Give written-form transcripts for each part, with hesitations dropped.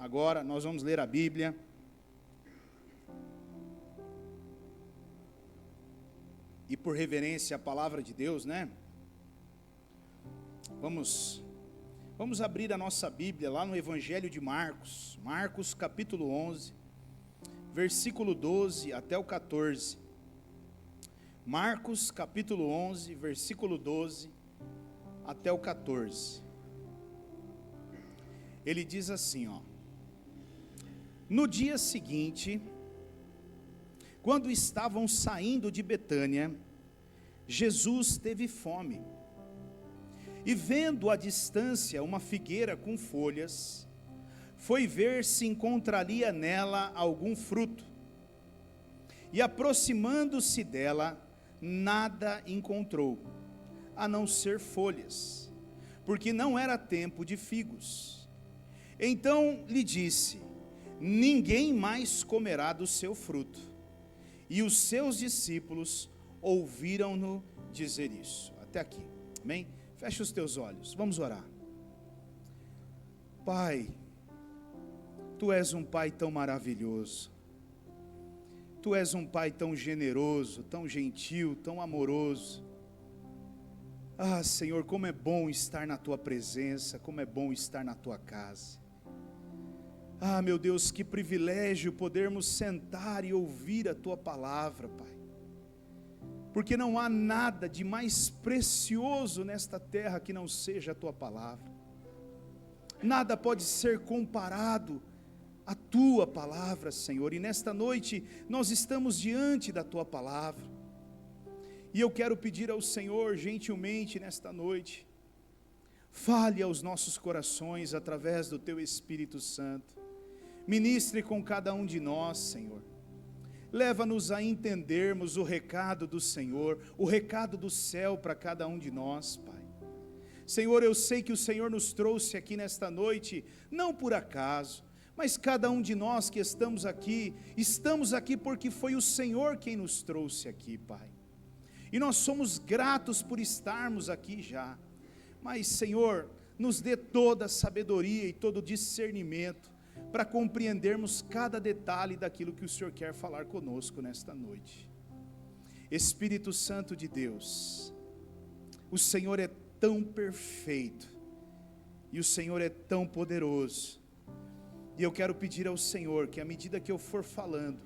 agora nós vamos ler a Bíblia. E por reverência à palavra de Deus, né? Vamos abrir a nossa Bíblia lá no Evangelho de Marcos. Marcos capítulo 11, versículo 12 até o 14. Marcos capítulo 11, versículo 12 até o 14. Ele diz assim, ó: no dia seguinte, quando estavam saindo de Betânia, Jesus teve fome. E vendo à distância uma figueira com folhas, foi ver se encontraria nela algum fruto. E aproximando-se dela, nada encontrou, a não ser folhas, porque não era tempo de figos. Então lhe disse: ninguém mais comerá do seu fruto. E os seus discípulos ouviram-no dizer isso. Até aqui, amém? Fecha os teus olhos, vamos orar. Pai, Tu és um Pai tão maravilhoso, Tu és um Pai tão generoso, tão gentil, tão amoroso. Ah, Senhor, como é bom estar na Tua presença, como é bom estar na Tua casa. Ah, meu Deus, que privilégio podermos sentar e ouvir a Tua palavra, Pai. Porque não há nada de mais precioso nesta terra que não seja a Tua palavra. Nada pode ser comparado à Tua palavra, Senhor. E nesta noite nós estamos diante da Tua palavra. E eu quero pedir ao Senhor, gentilmente, nesta noite, fale aos nossos corações através do Teu Espírito Santo. Ministre com cada um de nós, Senhor. Leva-nos a entendermos o recado do Senhor, o recado do céu para cada um de nós, Pai. Senhor, eu sei que o Senhor nos trouxe aqui nesta noite, não por acaso, mas cada um de nós que estamos aqui porque foi o Senhor quem nos trouxe aqui, Pai. E nós somos gratos por estarmos aqui já. Mas, Senhor, nos dê toda a sabedoria e todo o discernimento para compreendermos cada detalhe daquilo que o Senhor quer falar conosco nesta noite. Espírito Santo de Deus, o Senhor é tão perfeito, e o Senhor é tão poderoso, e eu quero pedir ao Senhor que à medida que eu for falando,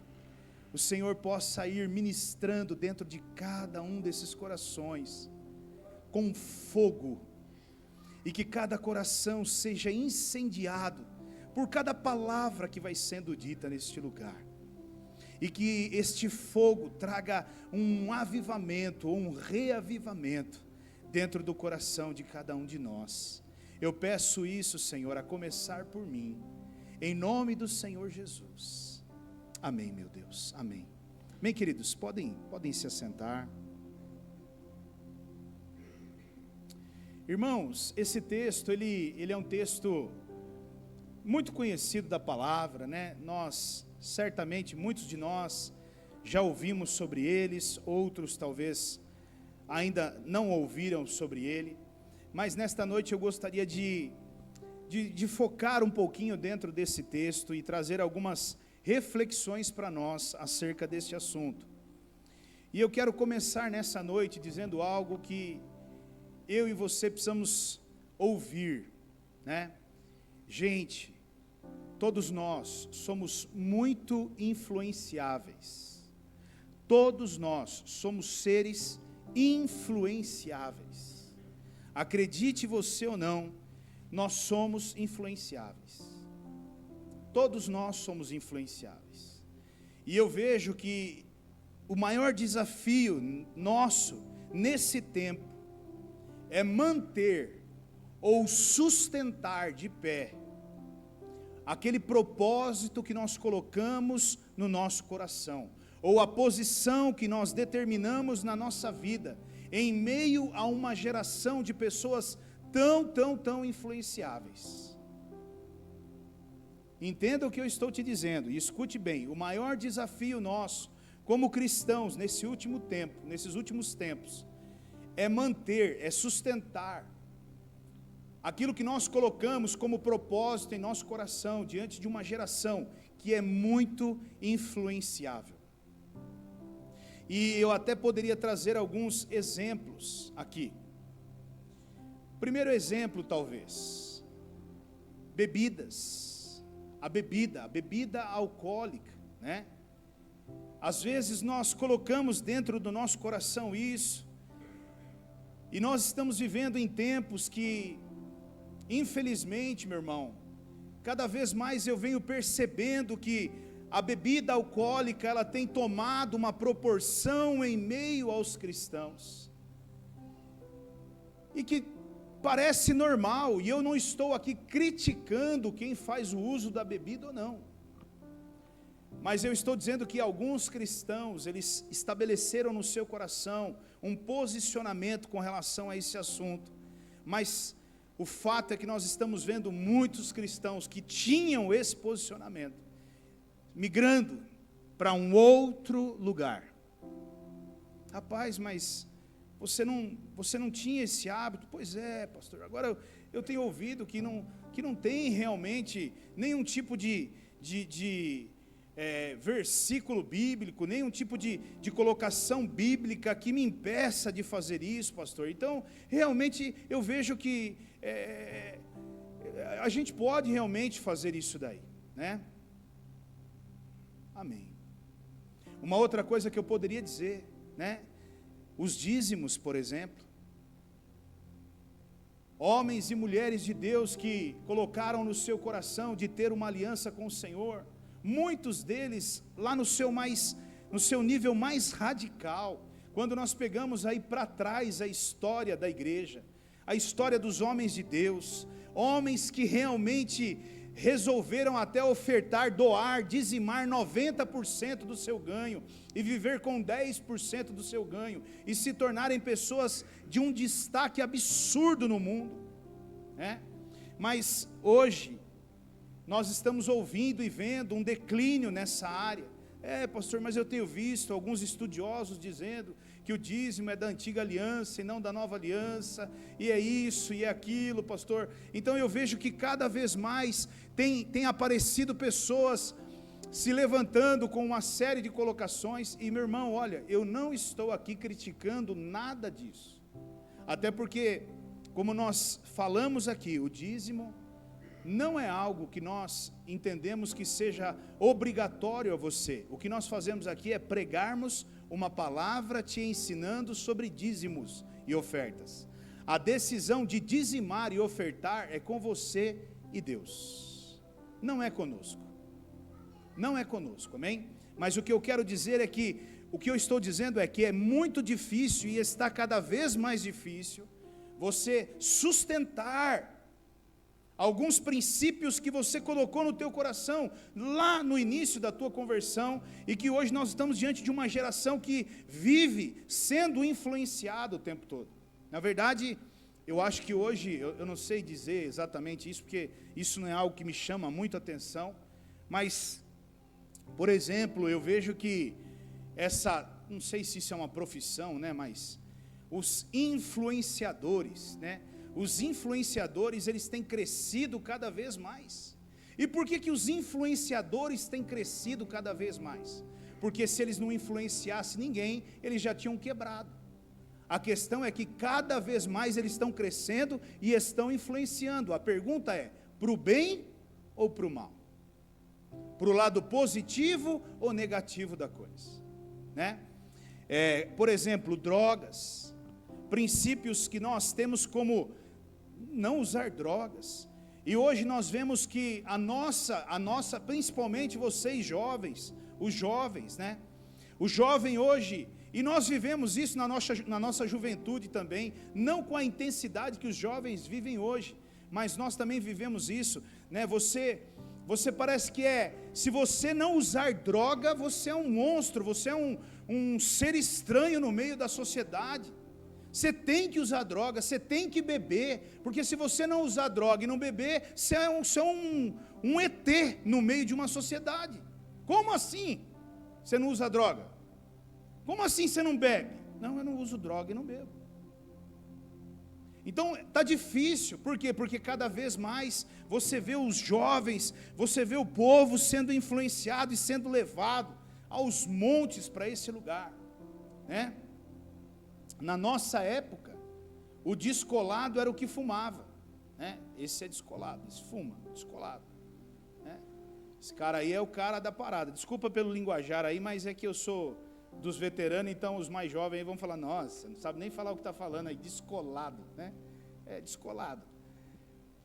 o Senhor possa ir ministrando dentro de cada um desses corações, com fogo, e que cada coração seja incendiado, por cada palavra que vai sendo dita neste lugar, e que este fogo traga um avivamento, ou um reavivamento, dentro do coração de cada um de nós. Eu peço isso, Senhor, a começar por mim, em nome do Senhor Jesus, amém, meu Deus, amém. Bem, queridos, podem se assentar. Irmãos, esse texto, ele é um texto muito conhecido da palavra, né? Nós, certamente, muitos de nós já ouvimos sobre eles, outros talvez ainda não ouviram sobre ele, mas nesta noite eu gostaria de focar um pouquinho dentro desse texto e trazer algumas reflexões para nós acerca deste assunto. E eu quero começar nessa noite dizendo algo que eu e você precisamos ouvir, né? Gente, todos nós somos muito influenciáveis. Todos nós somos seres influenciáveis. Acredite você ou não, nós somos influenciáveis. Todos nós somos influenciáveis. E eu vejo que o maior desafio nosso nesse tempo é manter ou sustentar de pé aquele propósito que nós colocamos no nosso coração, ou a posição que nós determinamos na nossa vida, em meio a uma geração de pessoas tão influenciáveis. Entenda o que eu estou te dizendo, e escute bem, o maior desafio nosso, como cristãos, nesses últimos tempos, é manter, é sustentar aquilo que nós colocamos como propósito em nosso coração, diante de uma geração que é muito influenciável. E eu até poderia trazer alguns exemplos aqui. Primeiro exemplo, talvez, bebidas, a bebida alcoólica, né? Às vezes nós colocamos dentro do nosso coração isso, e nós estamos vivendo em tempos que, infelizmente, meu irmão, cada vez mais eu venho percebendo que a bebida alcoólica, ela tem tomado uma proporção em meio aos cristãos, e que parece normal, e eu não estou aqui criticando quem faz o uso da bebida ou não, mas eu estou dizendo que alguns cristãos, eles estabeleceram no seu coração um posicionamento com relação a esse assunto, mas o fato é que nós estamos vendo muitos cristãos que tinham esse posicionamento, migrando para um outro lugar. Rapaz, mas você não tinha esse hábito? Pois é, pastor, agora eu tenho ouvido que não tem realmente nenhum tipo de versículo bíblico, nenhum tipo de colocação bíblica que me impeça de fazer isso, pastor. Então, realmente, eu vejo que a gente pode realmente fazer isso daí, né? Amém. Uma outra coisa que eu poderia dizer, né? Os dízimos, por exemplo. Homens e mulheres de Deus que colocaram no seu coração de ter uma aliança com o Senhor, muitos deles lá no seu nível mais radical. Quando nós pegamos aí para trás a história da igreja, a história dos homens de Deus, homens que realmente resolveram até ofertar, doar, dizimar 90% do seu ganho e viver com 10% do seu ganho e se tornarem pessoas de um destaque absurdo no mundo, né? Mas hoje nós estamos ouvindo e vendo um declínio nessa área. Pastor, mas eu tenho visto alguns estudiosos dizendo que o dízimo é da antiga aliança e não da nova aliança, e é isso e é aquilo, pastor. Então eu vejo que cada vez mais tem aparecido pessoas se levantando com uma série de colocações, e meu irmão, olha, eu não estou aqui criticando nada disso, até porque, como nós falamos aqui, o dízimo não é algo que nós entendemos que seja obrigatório a você. O que nós fazemos aqui é pregarmos uma palavra te ensinando sobre dízimos e ofertas. A decisão de dizimar e ofertar é com você e Deus, não é conosco, não é conosco, amém? Mas o que eu quero dizer é que, o que eu estou dizendo é que é muito difícil e está cada vez mais difícil você sustentar alguns princípios que você colocou no teu coração lá no início da tua conversão, e que hoje nós estamos diante de uma geração que vive sendo influenciada o tempo todo. Na verdade, eu acho que hoje, eu não sei dizer exatamente isso, porque isso não é algo que me chama muito a atenção, mas, por exemplo, eu vejo que não sei se isso é uma profissão, né, mas os influenciadores, né? Os influenciadores, eles têm crescido cada vez mais. E por que os influenciadores têm crescido cada vez mais? Porque se eles não influenciassem ninguém, eles já tinham quebrado. A questão é que cada vez mais eles estão crescendo e estão influenciando. A pergunta é, para o bem ou para o mal? Para o lado positivo ou negativo da coisa, né? Por exemplo, drogas, princípios que nós temos como não usar drogas, e hoje nós vemos que a nossa, principalmente vocês jovens, os jovens, né? O jovem hoje, e nós vivemos isso na nossa juventude também, não com a intensidade que os jovens vivem hoje, mas nós também vivemos isso, né? Você parece que se você não usar droga, você é um monstro, você é um ser estranho no meio da sociedade. Você tem que usar droga, você tem que beber, porque se você não usar droga e não beber, você é um ET no meio de uma sociedade. Como assim você não usa droga? Como assim você não bebe? Não, eu não uso droga e não bebo. Então está difícil, por quê? Porque cada vez mais você vê os jovens, você vê o povo sendo influenciado e sendo levado aos montes para esse lugar, né? Na nossa época, o descolado era o que fumava, né? Esse é descolado, esse fuma, descolado, né? Esse cara aí é o cara da parada. Desculpa pelo linguajar aí, mas é que eu sou dos veteranos, então os mais jovens aí vão falar, nossa, não sabe nem falar o que está falando aí, descolado, né? É, descolado.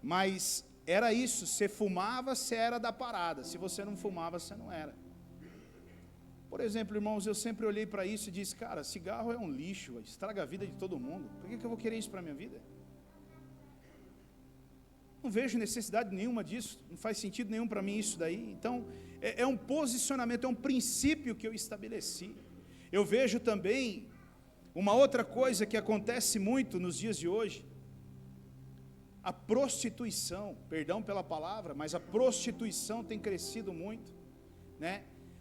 Mas era isso, você fumava, você era da parada, se você não fumava, você não era. Por exemplo, irmãos, eu sempre olhei para isso e disse, cara, cigarro é um lixo, estraga a vida de todo mundo, por que eu vou querer isso para a minha vida? Não vejo necessidade nenhuma disso, não faz sentido nenhum para mim isso daí. Então, é um posicionamento, é um princípio que eu estabeleci. Eu vejo também uma outra coisa que acontece muito nos dias de hoje, a prostituição, perdão pela palavra, mas a prostituição tem crescido muito, né?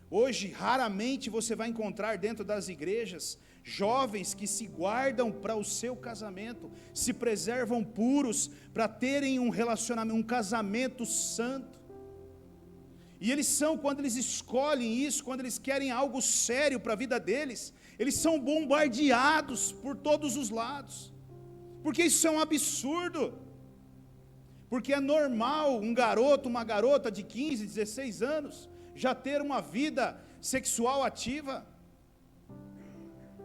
Hoje, raramente você vai encontrar dentro das igrejas jovens que se guardam para o seu casamento, se preservam puros para terem um relacionamento, um casamento santo. E eles são, quando eles escolhem isso, quando eles querem algo sério para a vida deles, eles são bombardeados por todos os lados, porque isso é um absurdo, porque é normal um garoto, uma garota de 15, 16 anos, já ter uma vida sexual ativa.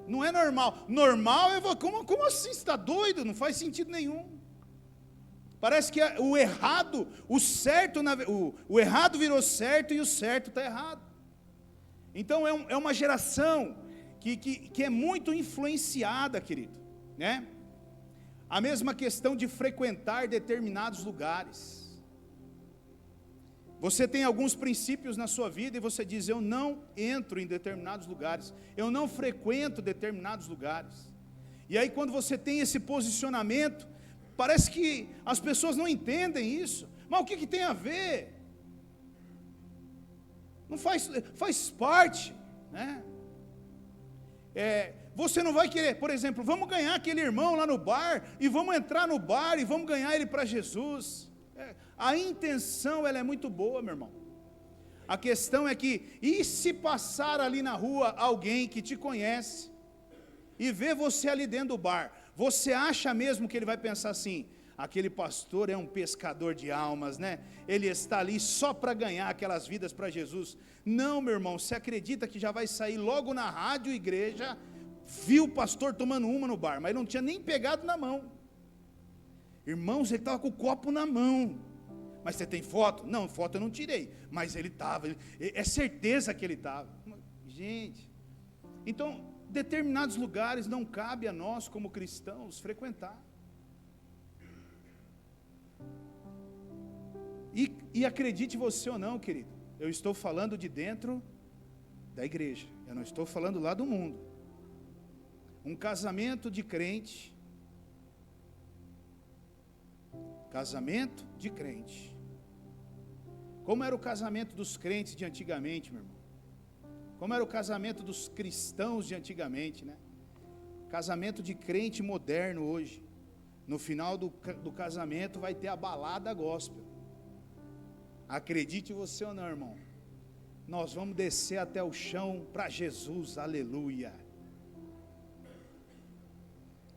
Não é normal. Normal é, como assim, você está doido? Não faz sentido nenhum. Parece que o errado, o certo, o errado virou certo e o certo está errado. Então é uma geração que é muito influenciada, querido, né? A mesma questão de frequentar determinados lugares. Você tem alguns princípios na sua vida e você diz, eu não entro em determinados lugares, eu não frequento determinados lugares. E aí quando você tem esse posicionamento, parece que as pessoas não entendem isso. Mas o que tem a ver? Não faz parte, né? Você não vai querer, por exemplo, vamos ganhar aquele irmão lá no bar, e vamos entrar no bar, e vamos ganhar ele para Jesus. A intenção, ela é muito boa, meu irmão. A questão é que, e se passar ali na rua alguém que te conhece, e vê você ali dentro do bar, você acha mesmo que ele vai pensar assim, aquele pastor é um pescador de almas, né? Ele está ali só para ganhar aquelas vidas para Jesus. Não, meu irmão, você acredita que já vai sair logo na rádio igreja, viu o pastor tomando uma no bar, mas ele não tinha nem pegado na mão. Irmãos, ele estava com o copo na mão. Mas você tem foto? Não, foto eu não tirei, mas ele estava, é certeza que ele estava. Gente, então, determinados lugares não cabe a nós como cristãos frequentar. E acredite você ou não, querido, eu estou falando de dentro da igreja, eu não estou falando lá do mundo. Um casamento de crente, como era o casamento dos crentes de antigamente, meu irmão? Como era o casamento dos cristãos de antigamente, né? Casamento de crente moderno hoje. No final do casamento vai ter a balada gospel. Acredite você ou não, irmão, nós vamos descer até o chão para Jesus, aleluia.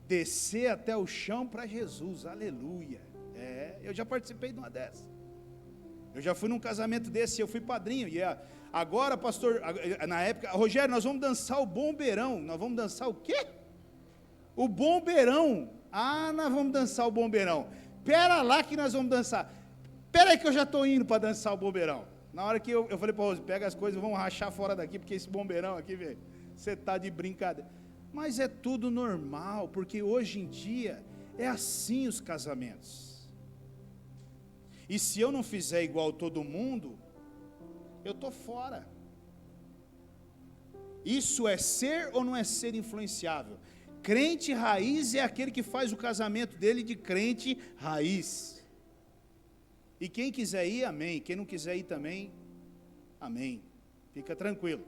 Descer até o chão para Jesus, aleluia. Eu já participei de uma dessas. Eu já fui num casamento desse, eu fui padrinho. E agora, pastor, na época, Rogério, nós vamos dançar o bombeirão. Nós vamos dançar o quê? O bombeirão. Nós vamos dançar o bombeirão. Pera lá que nós vamos dançar. Pera aí que eu já estou indo para dançar o bombeirão. Na hora que eu falei para o Rose, pega as coisas, vamos rachar fora daqui, porque esse bombeirão aqui, velho, você está de brincadeira. Mas é tudo normal, porque hoje em dia é assim os casamentos. E se eu não fizer igual todo mundo, eu estou fora. Isso é ser ou não é ser influenciável? Crente raiz é aquele que faz o casamento dele de crente raiz. E quem quiser ir, amém. Quem não quiser ir também, amém. Fica tranquilo.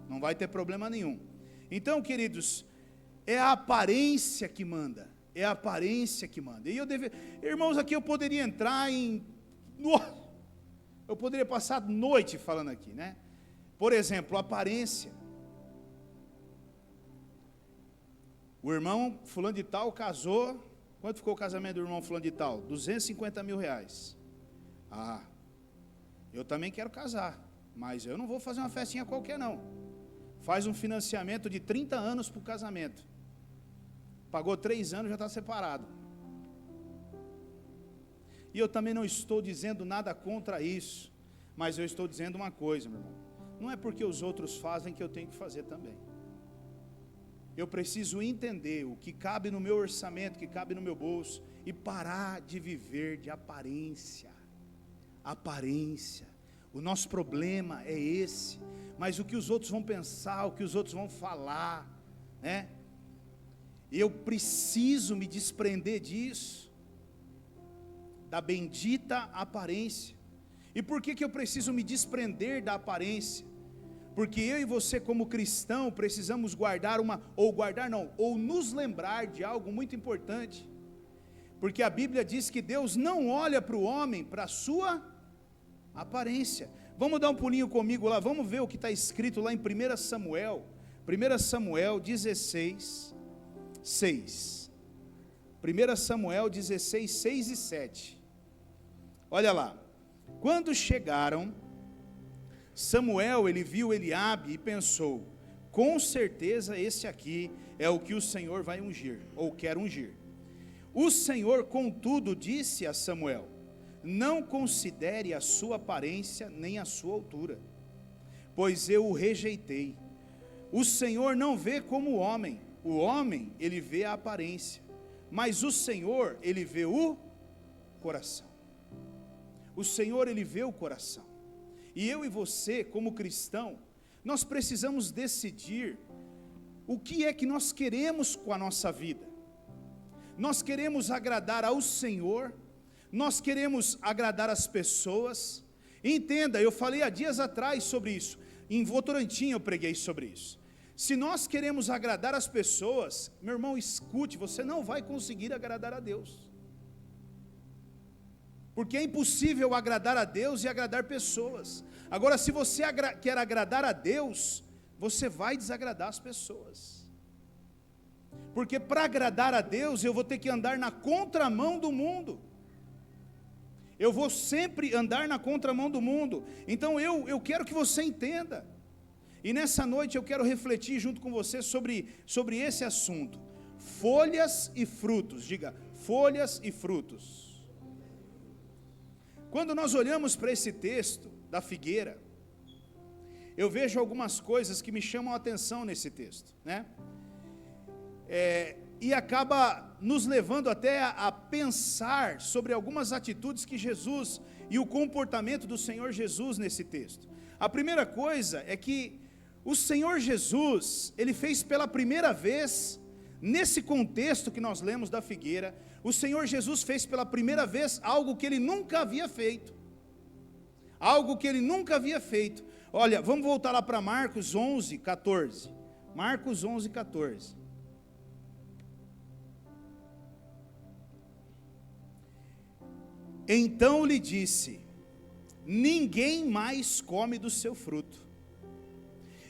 Não vai ter problema nenhum. Então, queridos, é a aparência que manda. É a aparência que manda. Irmãos, aqui eu poderia entrar eu poderia passar noite falando aqui, né? Por exemplo, aparência. O irmão fulano de tal casou. Quanto ficou o casamento do irmão fulano de tal? 250 mil reais. Ah, eu também quero casar, mas eu não vou fazer uma festinha qualquer não. Faz um financiamento de 30 anos para o casamento. Pagou 3 anos, já está separado. E eu também não estou dizendo nada contra isso, mas eu estou dizendo uma coisa, meu irmão. Não é porque os outros fazem que eu tenho que fazer também. Eu preciso entender o que cabe no meu orçamento, o que cabe no meu bolso, e parar de viver de aparência. Aparência. O nosso problema é esse. Mas o que os outros vão pensar, o que os outros vão falar, né? Eu preciso me desprender disso, da bendita aparência. E por que eu preciso me desprender da aparência? Porque eu e você como cristão precisamos ou nos lembrar de algo muito importante. Porque a Bíblia diz que Deus não olha para o homem, para a sua aparência. Vamos dar um pulinho comigo lá, vamos ver o que está escrito lá em 1 Samuel. 1 Samuel 16, 6. 1 Samuel 16, 6 e 7. Olha lá. Quando chegaram, Samuel, ele viu Eliabe e pensou: com certeza esse aqui é o que o Senhor vai ungir, ou quer ungir. O Senhor, contudo, disse a Samuel: não considere a sua aparência nem a sua altura, pois eu o rejeitei. O Senhor não vê como o homem, ele vê a aparência, mas o Senhor, ele vê o coração. O Senhor, ele vê o coração. E eu e você, como cristão, nós precisamos decidir o que é que nós queremos com a nossa vida. Nós queremos agradar ao Senhor, nós queremos agradar as pessoas. Entenda, eu falei há dias atrás sobre isso, em Votorantim eu preguei sobre isso. Se nós queremos agradar as pessoas, meu irmão, escute, você não vai conseguir agradar a Deus. Porque é impossível agradar a Deus e agradar pessoas. Agora, se você quer agradar a Deus, você vai desagradar as pessoas. Porque para agradar a Deus, eu vou ter que andar na contramão do mundo. Eu vou sempre andar na contramão do mundo. Então eu quero que você entenda. E nessa noite eu quero refletir junto com você sobre esse assunto. Folhas e frutos. Diga, folhas e frutos. Quando nós olhamos para esse texto da figueira, eu vejo algumas coisas que me chamam a atenção nesse texto, né? E acaba nos levando até a pensar sobre algumas atitudes que Jesus e o comportamento do Senhor Jesus nesse texto. A primeira coisa é que o Senhor Jesus, ele fez pela primeira vez, nesse contexto que nós lemos da figueira, o Senhor Jesus fez pela primeira vez algo que ele nunca havia feito. Algo que ele nunca havia feito. Olha, vamos voltar lá para Marcos 11, 14. Marcos 11, 14. Então lhe disse: ninguém mais come do seu fruto.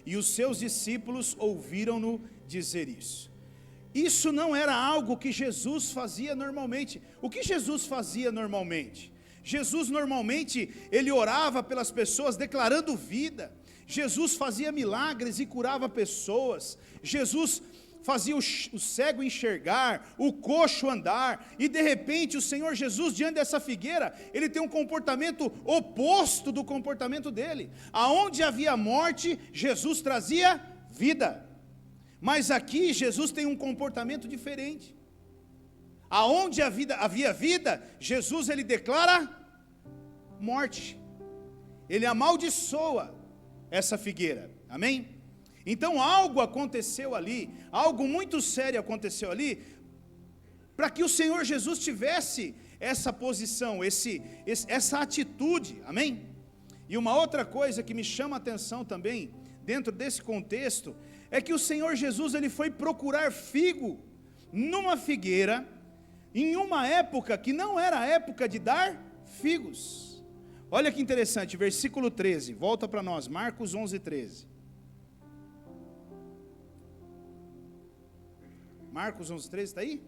E os seus discípulos ouviram-no dizer isso. Isso não era algo que Jesus fazia normalmente. O que Jesus fazia normalmente? Jesus normalmente, ele orava pelas pessoas declarando vida. Jesus fazia milagres e curava pessoas. Jesus fazia o cego enxergar, o coxo andar, e de repente o Senhor Jesus, diante dessa figueira, ele tem um comportamento oposto do comportamento dele. Aonde havia morte, Jesus trazia vida. Mas aqui Jesus tem um comportamento diferente. Aonde havia vida, Jesus ele declara morte. Ele amaldiçoa essa figueira. Amém? Então algo aconteceu ali, algo muito sério aconteceu ali, para que o Senhor Jesus tivesse essa posição, essa atitude. Amém? E uma outra coisa que me chama a atenção também, dentro desse contexto, é que o Senhor Jesus ele foi procurar figo numa figueira em uma época que não era a época de dar figos. Olha que interessante, versículo 13, volta para nós, Marcos 11, 13. Marcos 11, 13, está aí?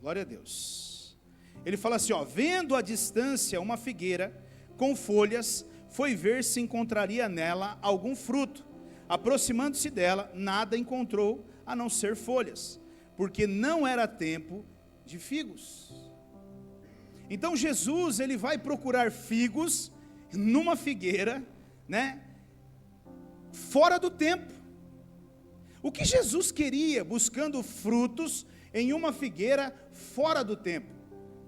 Glória a Deus. Ele fala assim, ó, vendo à distância uma figueira com folhas, foi ver se encontraria nela algum fruto. Aproximando-se dela, nada encontrou a não ser folhas, porque não era tempo de figos. Então Jesus, ele vai procurar figos numa figueira, né, fora do tempo. O que Jesus queria buscando frutos em uma figueira fora do tempo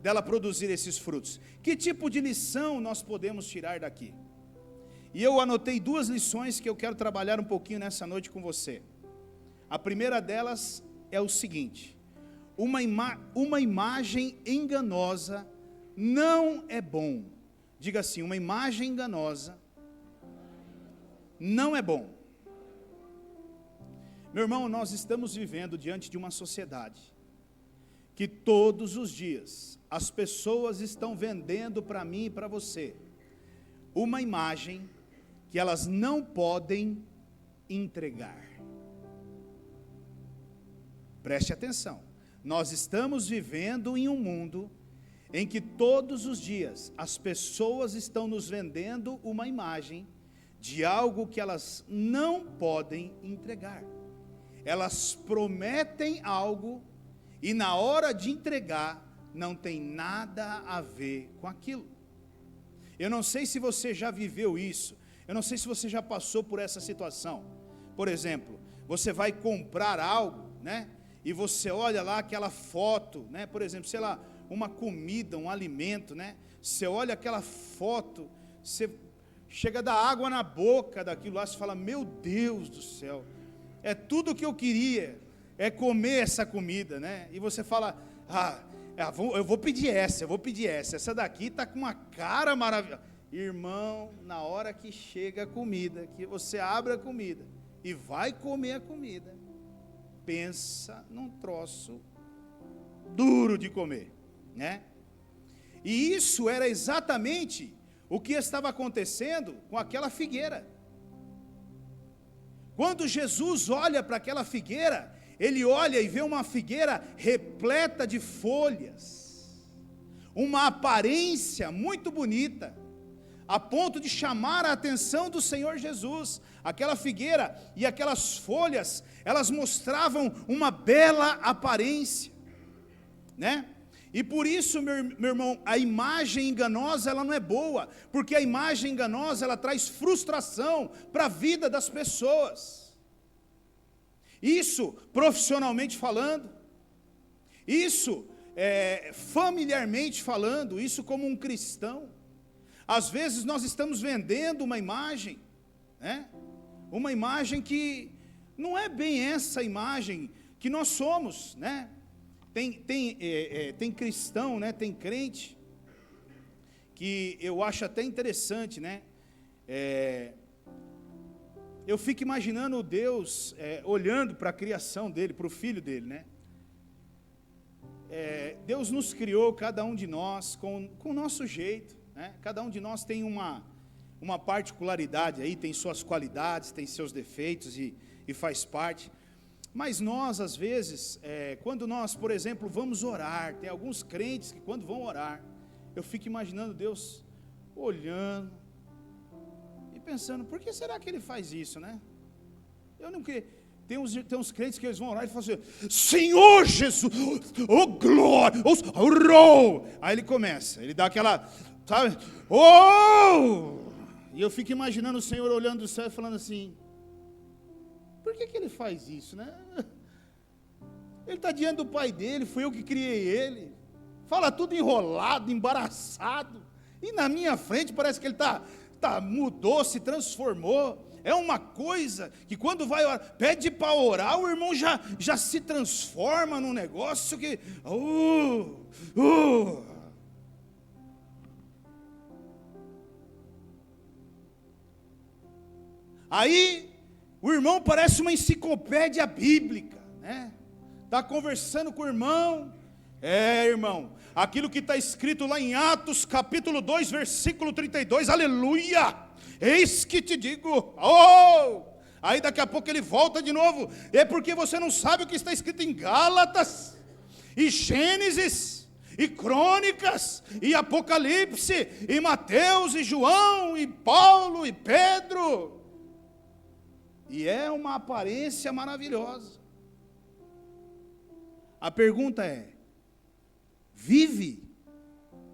dela produzir esses frutos? Que tipo de lição nós podemos tirar daqui? E eu anotei 2 lições que eu quero trabalhar um pouquinho nessa noite com você. A primeira delas é o seguinte: uma imagem enganosa não é bom. Diga assim, uma imagem enganosa não é bom. Meu irmão, nós estamos vivendo diante de uma sociedade que todos os dias as pessoas estão vendendo para mim e para você uma imagem que elas não podem entregar. Preste atenção, nós estamos vivendo em um mundo em que todos os dias as pessoas estão nos vendendo uma imagem de algo que elas não podem entregar. Elas prometem algo e na hora de entregar não tem nada a ver com aquilo. Eu não sei se você já viveu isso, eu não sei se você já passou por essa situação. Por exemplo, você vai comprar algo, né? E você olha lá aquela foto, né? Por exemplo, sei lá, uma comida, um alimento, né? Você olha aquela foto, você chega a dar água na boca daquilo lá, você fala, meu Deus do céu, é tudo o que eu queria, é comer essa comida, né? E você fala, eu vou pedir essa daqui está com uma cara maravilhosa. Irmão, na hora que chega a comida, que você abre a comida e vai comer a comida, pensa num troço duro de comer, né? E isso era exatamente o que estava acontecendo com aquela figueira. Quando Jesus olha para aquela figueira, ele olha e vê uma figueira repleta de folhas, uma aparência muito bonita, a ponto de chamar a atenção do Senhor Jesus. Aquela figueira e aquelas folhas, elas mostravam uma bela aparência, né? E por isso, meu irmão, a imagem enganosa, ela não é boa, porque a imagem enganosa, ela traz frustração para a vida das pessoas. Isso, profissionalmente falando, isso, familiarmente falando, isso como um cristão. Às vezes nós estamos vendendo uma imagem, né? Uma imagem que não é bem essa imagem que nós somos, né? Tem cristão, né? Tem crente, que eu acho até interessante, né? Eu fico imaginando Deus olhando para a criação dele, para o filho dele, né? Deus nos criou, cada um de nós, com o nosso jeito, né? Cada um de nós tem uma particularidade aí, tem suas qualidades, tem seus defeitos e faz parte. Mas nós, às vezes, quando nós, por exemplo, vamos orar, tem alguns crentes que quando vão orar, eu fico imaginando Deus olhando e pensando, por que será que ele faz isso, né? Eu não creio. Tem uns crentes que eles vão orar e falam assim, Senhor Jesus, oh glória, oh, aí ele começa, ele dá aquela, sabe, oh, e eu fico imaginando o Senhor olhando do céu e falando assim, por que ele faz isso, né? Ele está diante do pai dele, fui eu que criei ele, fala tudo enrolado, embaraçado, e na minha frente parece que ele mudou, se transformou. É uma coisa que quando vai orar, pede para orar, o irmão já se transforma num negócio que... Aí, o irmão parece uma enciclopédia bíblica, né? Está conversando com o irmão, Irmão, aquilo que está escrito lá em Atos capítulo 2, versículo 32, aleluia, eis que te digo, aí daqui a pouco ele volta de novo, é porque você não sabe o que está escrito em Gálatas, e Gênesis, e Crônicas, e Apocalipse, e Mateus, e João, e Paulo, e Pedro, e é uma aparência maravilhosa. A pergunta é, vive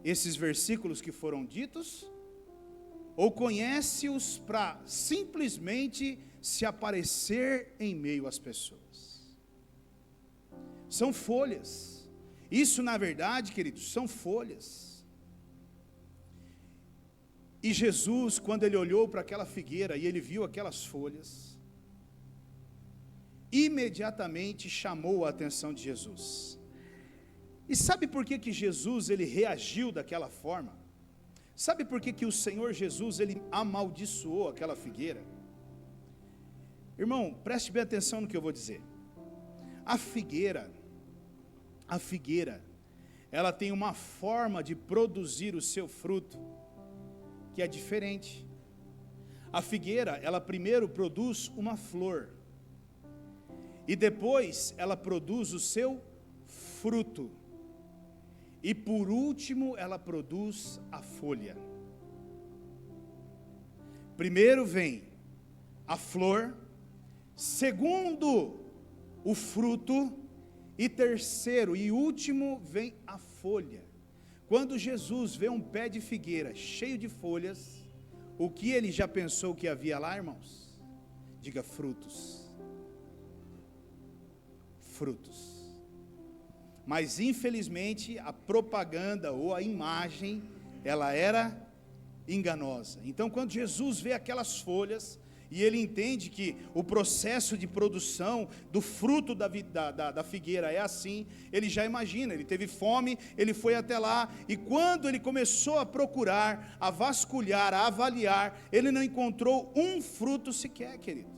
esses versículos que foram ditos? Ou conhece-os para simplesmente se aparecer em meio às pessoas? São folhas. Isso, na verdade, queridos, são folhas. E Jesus, quando ele olhou para aquela figueira e ele viu aquelas folhas, imediatamente chamou a atenção de Jesus. E sabe por que Jesus ele reagiu daquela forma? Sabe por que o Senhor Jesus ele amaldiçoou aquela figueira? Irmão, preste bem atenção no que eu vou dizer. A figueira, ela tem uma forma de produzir o seu fruto que é diferente. A figueira, ela primeiro produz uma flor e depois ela produz o seu fruto. E por último, ela produz a folha. Primeiro vem a flor, segundo o fruto, e terceiro e último vem a folha. Quando Jesus vê um pé de figueira cheio de folhas, o que ele já pensou que havia lá, irmãos? Diga frutos. Frutos. Mas infelizmente a propaganda ou a imagem, ela era enganosa. Então quando Jesus vê aquelas folhas, e ele entende que o processo de produção do fruto da figueira é assim, ele já imagina, ele teve fome, ele foi até lá, e quando ele começou a procurar, a vasculhar, a avaliar, ele não encontrou um fruto sequer, querido.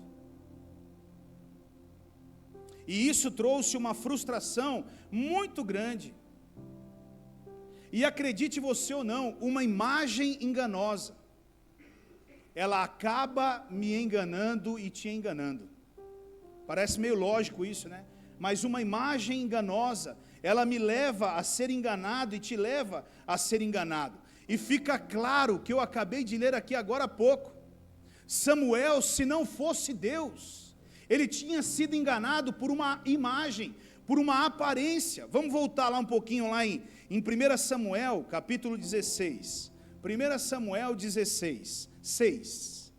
E isso trouxe uma frustração muito grande. E acredite você ou não, uma imagem enganosa, ela acaba me enganando e te enganando. Parece meio lógico isso, né? Mas uma imagem enganosa, ela me leva a ser enganado e te leva a ser enganado. E fica claro que eu acabei de ler aqui agora há pouco. Samuel, se não fosse Deus, ele tinha sido enganado por uma imagem, por uma aparência. Vamos voltar lá um pouquinho, lá em 1 Samuel, capítulo 16. 1 Samuel 16, 6.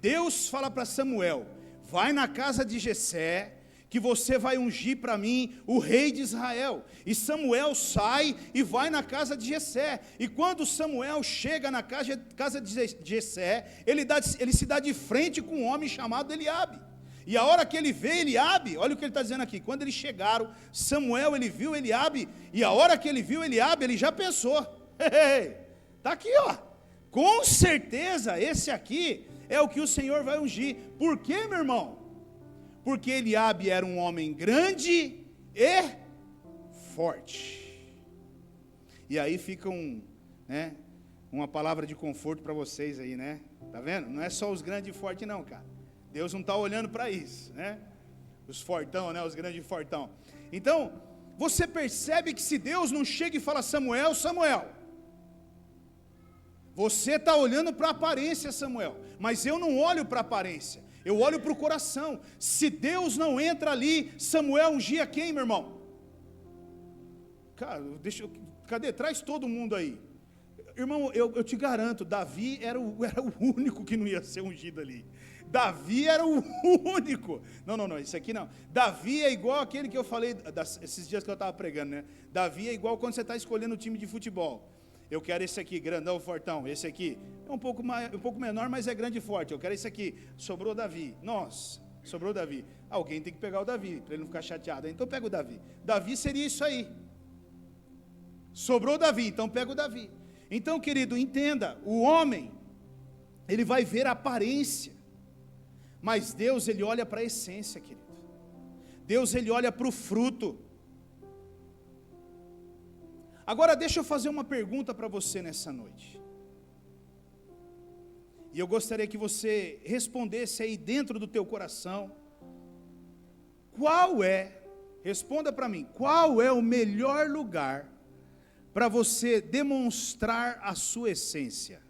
Deus fala para Samuel, vai na casa de Jessé, que você vai ungir para mim o rei de Israel. E Samuel sai e vai na casa de Jessé. E quando Samuel chega na casa de Jessé, ele se dá de frente com um homem chamado Eliabe. E a hora que ele vê Eliabe, olha o que ele está dizendo aqui, quando eles chegaram, Samuel, ele viu Eliabe, e a hora que ele viu Eliabe, ele já pensou, está aqui, ó, com certeza esse aqui é o que o Senhor vai ungir. Por quê, meu irmão? Porque Eliabe era um homem grande e forte. E aí fica uma palavra de conforto para vocês aí, né? Tá vendo? Não é só os grandes e fortes não, cara. Deus não está olhando para isso, né? Os fortão, né? Os grandes e fortão. Então, você percebe que se Deus não chega e fala, Samuel, você está olhando para a aparência, Samuel, mas eu não olho para a aparência, eu olho para o coração. Se Deus não entra ali, Samuel ungia quem, meu irmão? Cara, cadê? Traz todo mundo aí. Irmão, eu te garanto, Davi era o único que não ia ser ungido ali. Davi era o único. Não, isso aqui não. Davi é igual aquele que eu falei esses dias que eu estava pregando, né? Davi é igual quando você está escolhendo o time de futebol. Eu quero esse aqui, grandão, fortão. Esse aqui é um pouco menor, mas é grande e forte. Eu quero esse aqui. Sobrou Davi. Nossa, sobrou Davi. Alguém tem que pegar o Davi, para ele não ficar chateado. Então pega o Davi. Davi seria isso aí. Sobrou Davi, então pega o Davi. Então, querido, entenda. O homem, ele vai ver a aparência. Mas Deus, ele olha para a essência, querido. Deus, ele olha para o fruto. Agora deixa eu fazer uma pergunta para você nessa noite. E eu gostaria que você respondesse aí dentro do teu coração. Responda para mim, qual é o melhor lugar para você demonstrar a sua essência?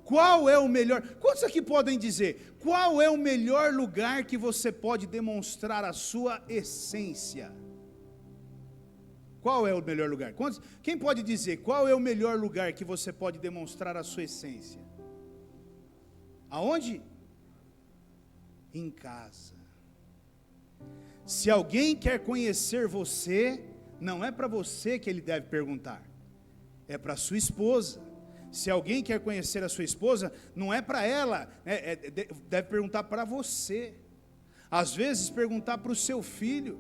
Qual é o melhor? Quantos aqui podem dizer, qual é o melhor lugar que você pode demonstrar a sua essência? Qual é o melhor lugar? Quem pode dizer qual é o melhor lugar que você pode demonstrar a sua essência? Aonde? Em casa. Se alguém quer conhecer você, não é para você que ele deve perguntar, é para sua esposa. Se alguém quer conhecer a sua esposa, não é para ela, deve perguntar para você. Às vezes perguntar para o seu filho,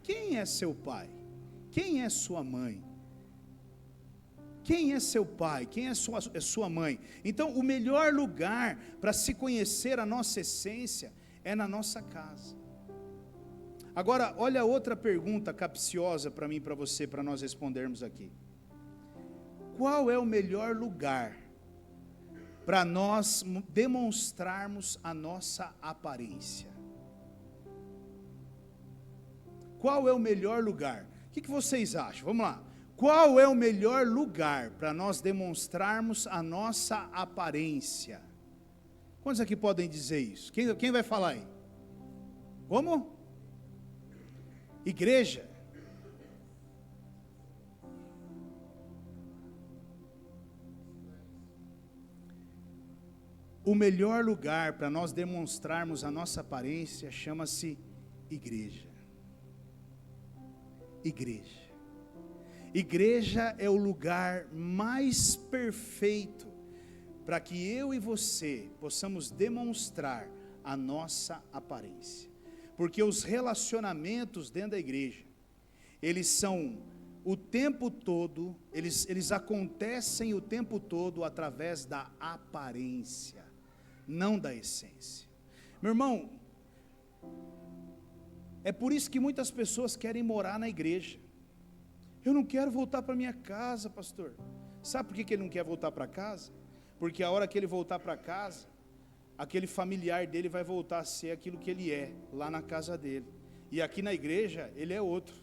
quem é seu pai? Quem é sua mãe? Quem é seu pai? Quem é sua mãe? Então, o melhor lugar para se conhecer a nossa essência é na nossa casa. Agora, olha outra pergunta capciosa para mim e para você, para nós respondermos aqui. Qual é o melhor lugar para nós demonstrarmos a nossa aparência? Qual é o melhor lugar? O que vocês acham? Vamos lá. Qual é o melhor lugar para nós demonstrarmos a nossa aparência? Quantos aqui podem dizer isso? Quem vai falar aí? Como? Igreja. O melhor lugar para nós demonstrarmos a nossa aparência chama-se igreja. Igreja. Igreja é o lugar mais perfeito para que eu e você possamos demonstrar a nossa aparência. Porque os relacionamentos dentro da igreja, eles são o tempo todo, eles acontecem o tempo todo através da aparência, não da essência. Meu irmão, é por isso que muitas pessoas querem morar na igreja. Eu não quero voltar para minha casa, pastor. Sabe por que ele não quer voltar para casa? Porque a hora que ele voltar para casa, aquele familiar dele vai voltar a ser aquilo que ele é, lá na casa dele. E aqui na igreja, ele é outro.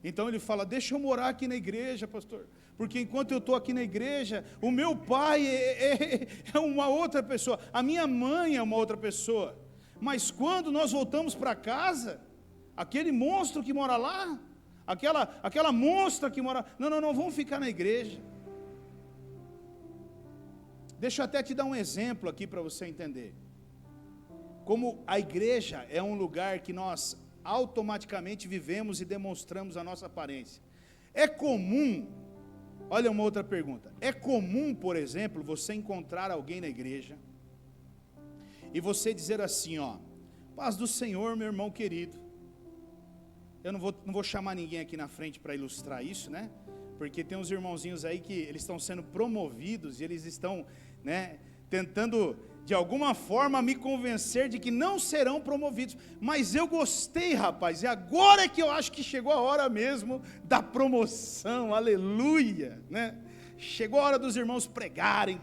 Então ele fala, deixa eu morar aqui na igreja, pastor. Porque enquanto eu estou aqui na igreja, o meu pai é uma outra pessoa. A minha mãe é uma outra pessoa. Mas quando nós voltamos para casa, aquele monstro que mora lá, aquela monstra que mora... Não, vamos ficar na igreja. Deixa eu até te dar um exemplo aqui para você entender. Como a igreja é um lugar que nós automaticamente vivemos e demonstramos a nossa aparência. É comum, olha uma outra pergunta, é comum, por exemplo, você encontrar alguém na igreja e você dizer assim, ó, paz do Senhor, meu irmão querido. Eu não vou chamar ninguém aqui na frente para ilustrar isso, né? Porque tem uns irmãozinhos aí que eles estão sendo promovidos e eles estão, né, tentando de alguma forma me convencer de que não serão promovidos. Mas eu gostei, rapaz, e agora é que eu acho que chegou a hora mesmo da promoção, aleluia, né? Chegou a hora dos irmãos pregarem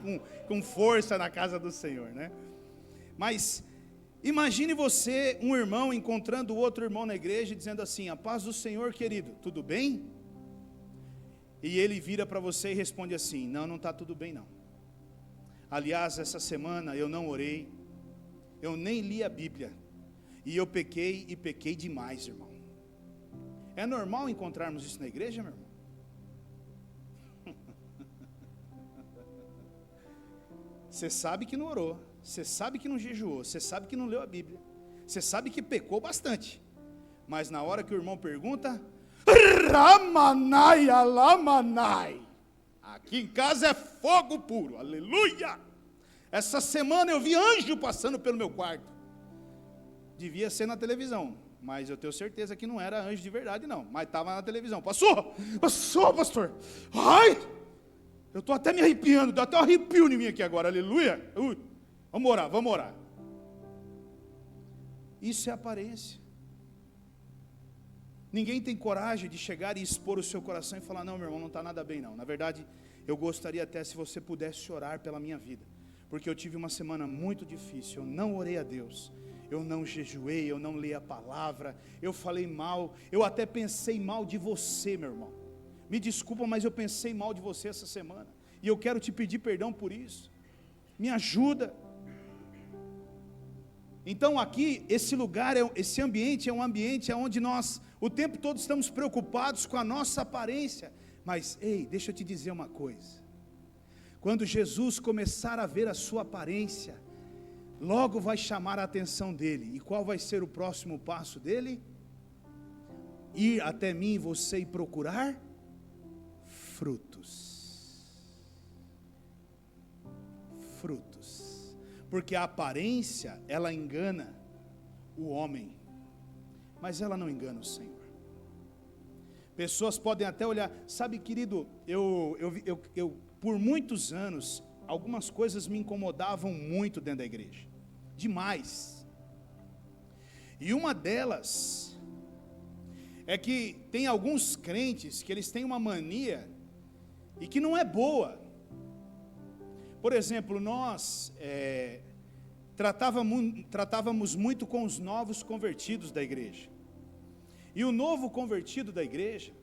com força na casa do Senhor, né? Mas imagine você, um irmão, encontrando outro irmão na igreja e dizendo assim, a paz do Senhor, querido, tudo bem? E ele vira para você e responde assim, não está tudo bem não. Aliás, essa semana eu não orei, eu nem li a Bíblia, e eu pequei, e pequei demais, irmão. É normal encontrarmos isso na igreja, meu irmão? Você sabe que não orou, você sabe que não jejuou, você sabe que não leu a Bíblia, você sabe que pecou bastante, mas na hora que o irmão pergunta, Ramanai alamanai, aqui em casa é fogo puro, aleluia. Essa semana eu vi anjo passando pelo meu quarto. Devia ser na televisão, mas eu tenho certeza que não era anjo de verdade não, mas estava na televisão. Passou, pastor, ai, eu estou até me arrepiando, dá até um arrepio em mim aqui agora, aleluia. Vamos orar. Isso é aparência. Ninguém tem coragem de chegar e expor o seu coração e falar: não, meu irmão, não está nada bem não. Na verdade, eu gostaria até se você pudesse orar pela minha vida, porque eu tive uma semana muito difícil, eu não orei a Deus, eu não jejuei, eu não li a palavra, eu falei mal, eu até pensei mal de você, meu irmão. Me desculpa, mas eu pensei mal de você essa semana, e eu quero te pedir perdão por isso. Me ajuda. Então aqui, esse lugar, esse ambiente é um ambiente onde nós o tempo todo estamos preocupados com a nossa aparência. Mas, ei, deixa eu te dizer uma coisa. Quando Jesus começar a ver a sua aparência, logo vai chamar a atenção dele. E qual vai ser o próximo passo dele? Ir até mim, você, e procurar frutos. Frutos. Porque a aparência, ela engana o homem, mas ela não engana o Senhor. Pessoas podem até olhar, sabe, querido, eu por muitos anos, algumas coisas me incomodavam muito dentro da igreja, demais. E uma delas é que tem alguns crentes que eles têm uma mania e que não é boa. Por exemplo, nós tratávamos muito com os novos convertidos da igreja. E o novo convertido da igreja,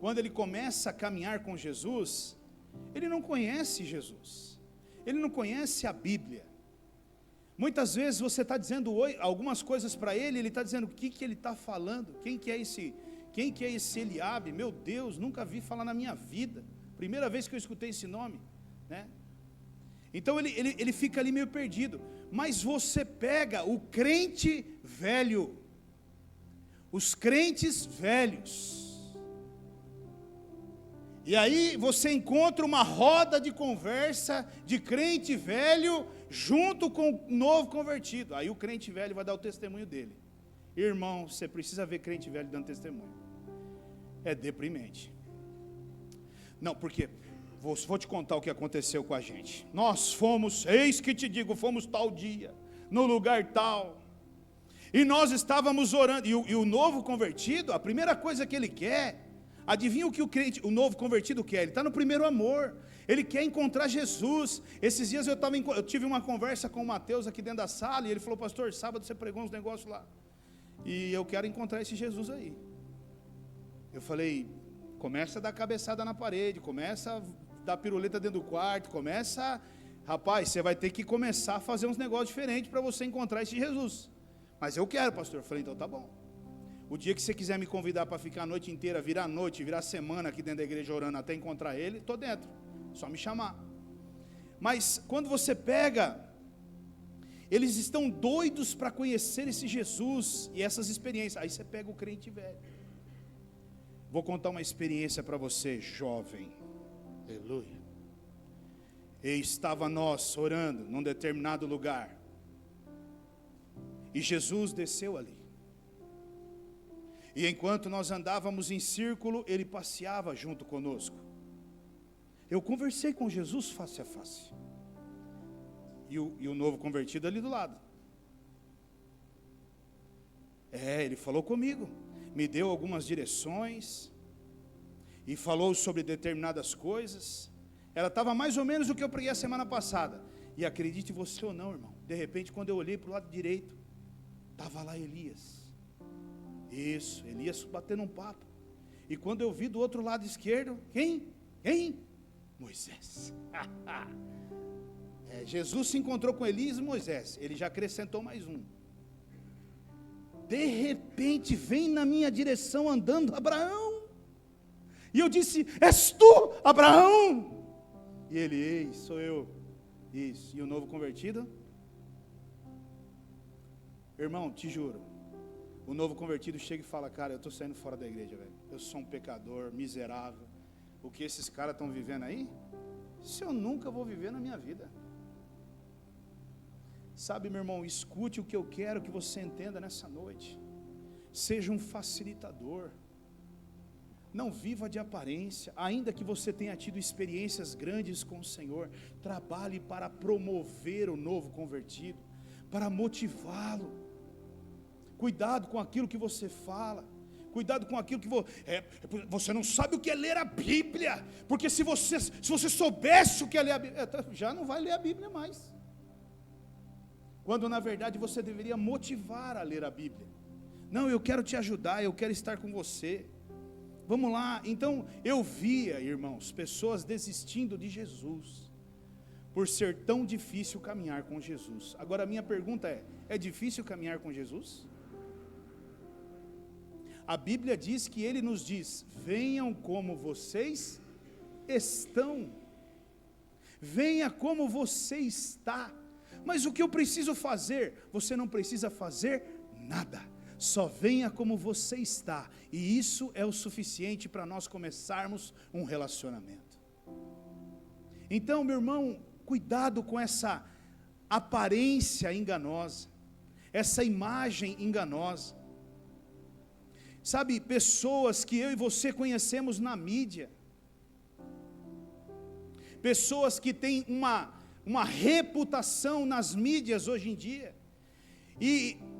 quando ele começa a caminhar com Jesus, ele não conhece Jesus, ele não conhece a Bíblia. Muitas vezes você está dizendo algumas coisas para ele, ele está dizendo: o que ele está falando? Quem que é esse Eliabe? Meu Deus, nunca vi falar na minha vida, primeira vez que eu escutei esse nome, né? Então ele fica ali meio perdido. Mas você pega o crente velho, os crentes velhos, e aí você encontra uma roda de conversa de crente velho junto com o novo convertido. Aí o crente velho vai dar o testemunho dele. Irmão, você precisa ver crente velho dando testemunho. É deprimente. Não, porque vou te contar o que aconteceu com a gente. Nós fomos, eis que te digo, fomos tal dia, no lugar tal, e nós estávamos orando, e o novo convertido, a primeira coisa que ele quer, adivinha o que o novo convertido quer? Ele está no primeiro amor, ele quer encontrar Jesus. Esses dias eu tive uma conversa com o Mateus aqui dentro da sala, e ele falou: pastor, sábado você pregou uns negócios lá, e eu quero encontrar esse Jesus aí. Eu falei: começa a dar cabeçada na parede, começa a dar piruleta dentro do quarto, rapaz, você vai ter que começar a fazer uns negócios diferentes para você encontrar esse Jesus. Mas eu quero, pastor. Eu falei: então tá bom. O dia que você quiser me convidar para ficar a noite inteira, virar noite, virar semana aqui dentro da igreja orando até encontrar ele, estou dentro, só me chamar. Mas quando você pega, eles estão doidos para conhecer esse Jesus e essas experiências. Aí você pega o crente velho. Vou contar uma experiência para você, jovem. Aleluia. E estava nós orando num determinado lugar, e Jesus desceu ali, e enquanto nós andávamos em círculo, ele passeava junto conosco. Eu conversei com Jesus face a face, e o novo convertido ali do lado. Ele falou comigo, me deu algumas direções, e falou sobre determinadas coisas. Ela estava mais ou menos o que eu preguei a semana passada. E acredite você ou não, irmão, de repente quando eu olhei para o lado direito, estava lá Elias. Isso, Elias batendo um papo. E quando eu vi do outro lado esquerdo, quem? Moisés. Jesus se encontrou com Elias e Moisés. Ele já acrescentou mais um. De repente vem na minha direção andando Abraão. E eu disse: és tu, Abraão? E ele: ei, sou eu. Isso. E o novo convertido? Irmão, te juro, o novo convertido chega e fala: cara, eu estou saindo fora da igreja, velho. Eu sou um pecador, miserável. O que esses caras estão vivendo aí, isso eu nunca vou viver na minha vida. Sabe, meu irmão, escute o que eu quero que você entenda nessa noite. Seja um facilitador. Não viva de aparência, ainda que você tenha tido experiências grandes com o Senhor. Trabalhe para promover o novo convertido, para motivá-lo. Cuidado com aquilo que você fala, cuidado com aquilo que você não sabe o que é ler a Bíblia, porque se você soubesse o que é ler a Bíblia, já não vai ler a Bíblia mais. Quando na verdade você deveria motivar a ler a Bíblia. Não, eu quero te ajudar, eu quero estar com você. Vamos lá. Então eu via, irmãos, pessoas desistindo de Jesus, por ser tão difícil caminhar com Jesus. Agora a minha pergunta é difícil caminhar com Jesus? A Bíblia diz que Ele nos diz, venham como vocês estão, venha como você está. Mas o que eu preciso fazer? Você não precisa fazer nada, só venha como você está, e isso é o suficiente para nós começarmos um relacionamento. Então, meu irmão, cuidado com essa aparência enganosa, essa imagem enganosa. Sabe, pessoas que eu e você conhecemos na mídia, pessoas que têm uma reputação nas mídias hoje em dia, e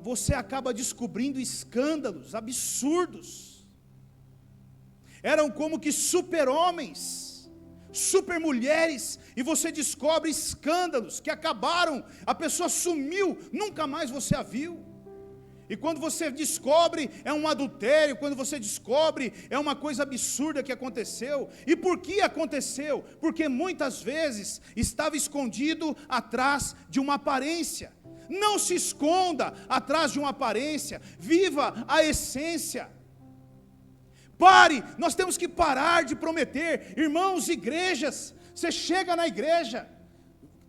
você acaba descobrindo escândalos absurdos. Eram como que super-homens, super-mulheres, e você descobre escândalos que acabaram, a pessoa sumiu, nunca mais você a viu. E quando você descobre, é um adultério, quando você descobre, é uma coisa absurda que aconteceu. E por que aconteceu? Porque muitas vezes estava escondido atrás de uma aparência. Não se esconda atrás de uma aparência, viva a essência. Pare, nós temos que parar de prometer. Irmãos, igrejas, você chega na igreja,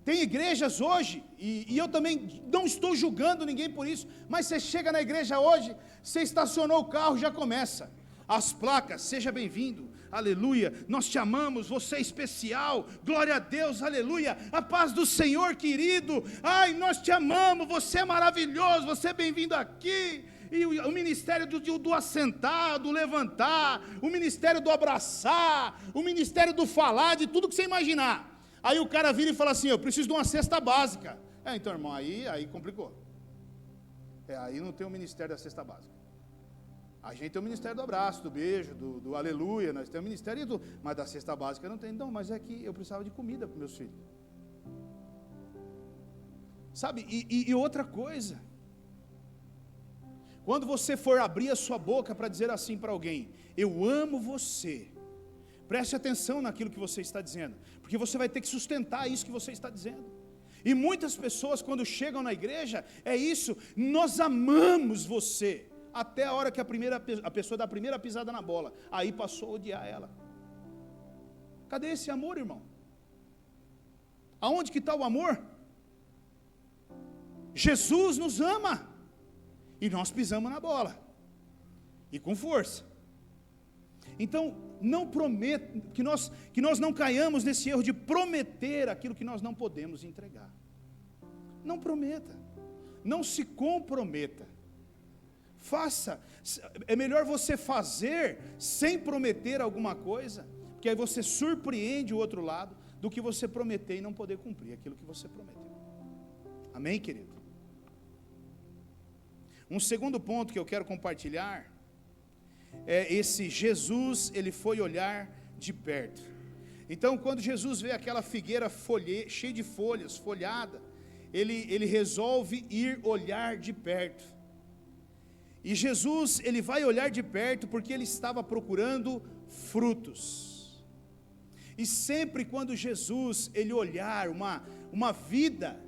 tem igrejas hoje, e eu também não estou julgando ninguém por isso, mas você chega na igreja hoje, você estacionou o carro, já começa as placas, seja bem-vindo, aleluia, nós te amamos, você é especial, glória a Deus, aleluia, a paz do Senhor querido, ai, nós te amamos, você é maravilhoso, você é bem-vindo aqui. E o ministério do assentar, do levantar, o ministério do abraçar, o ministério do falar, de tudo que você imaginar. Aí o cara vira e fala assim, eu preciso de uma cesta básica. Então, irmão, aí complicou. Aí não tem o ministério da cesta básica. A gente tem o ministério do abraço, do beijo, do aleluia, nós temos o ministério mas da cesta básica não tem. Não, mas é que eu precisava de comida para meus filhos. Sabe, e outra coisa, quando você for abrir a sua boca para dizer assim para alguém, eu amo você, preste atenção naquilo que você está dizendo, porque você vai ter que sustentar isso que você está dizendo. E muitas pessoas quando chegam na igreja, é isso, nós amamos você, até a hora que a pessoa dá a primeira pisada na bola, aí passou a odiar ela. Cadê esse amor, irmão? Aonde que está o amor? Jesus nos ama, e nós pisamos na bola, e com força. Então, não prometa, que nós não caiamos nesse erro de prometer aquilo que nós não podemos entregar. Não prometa, não se comprometa. Faça, é melhor você fazer sem prometer alguma coisa, porque aí você surpreende o outro lado, do que você prometer e não poder cumprir aquilo que você prometeu. Amém, querido? Um segundo ponto que eu quero compartilhar é esse Jesus, ele foi olhar de perto. Então, quando Jesus vê aquela figueira cheia de folhas, folhada, ele resolve ir olhar de perto. E Jesus, ele vai olhar de perto porque ele estava procurando frutos. E sempre quando Jesus, ele olhar uma vida,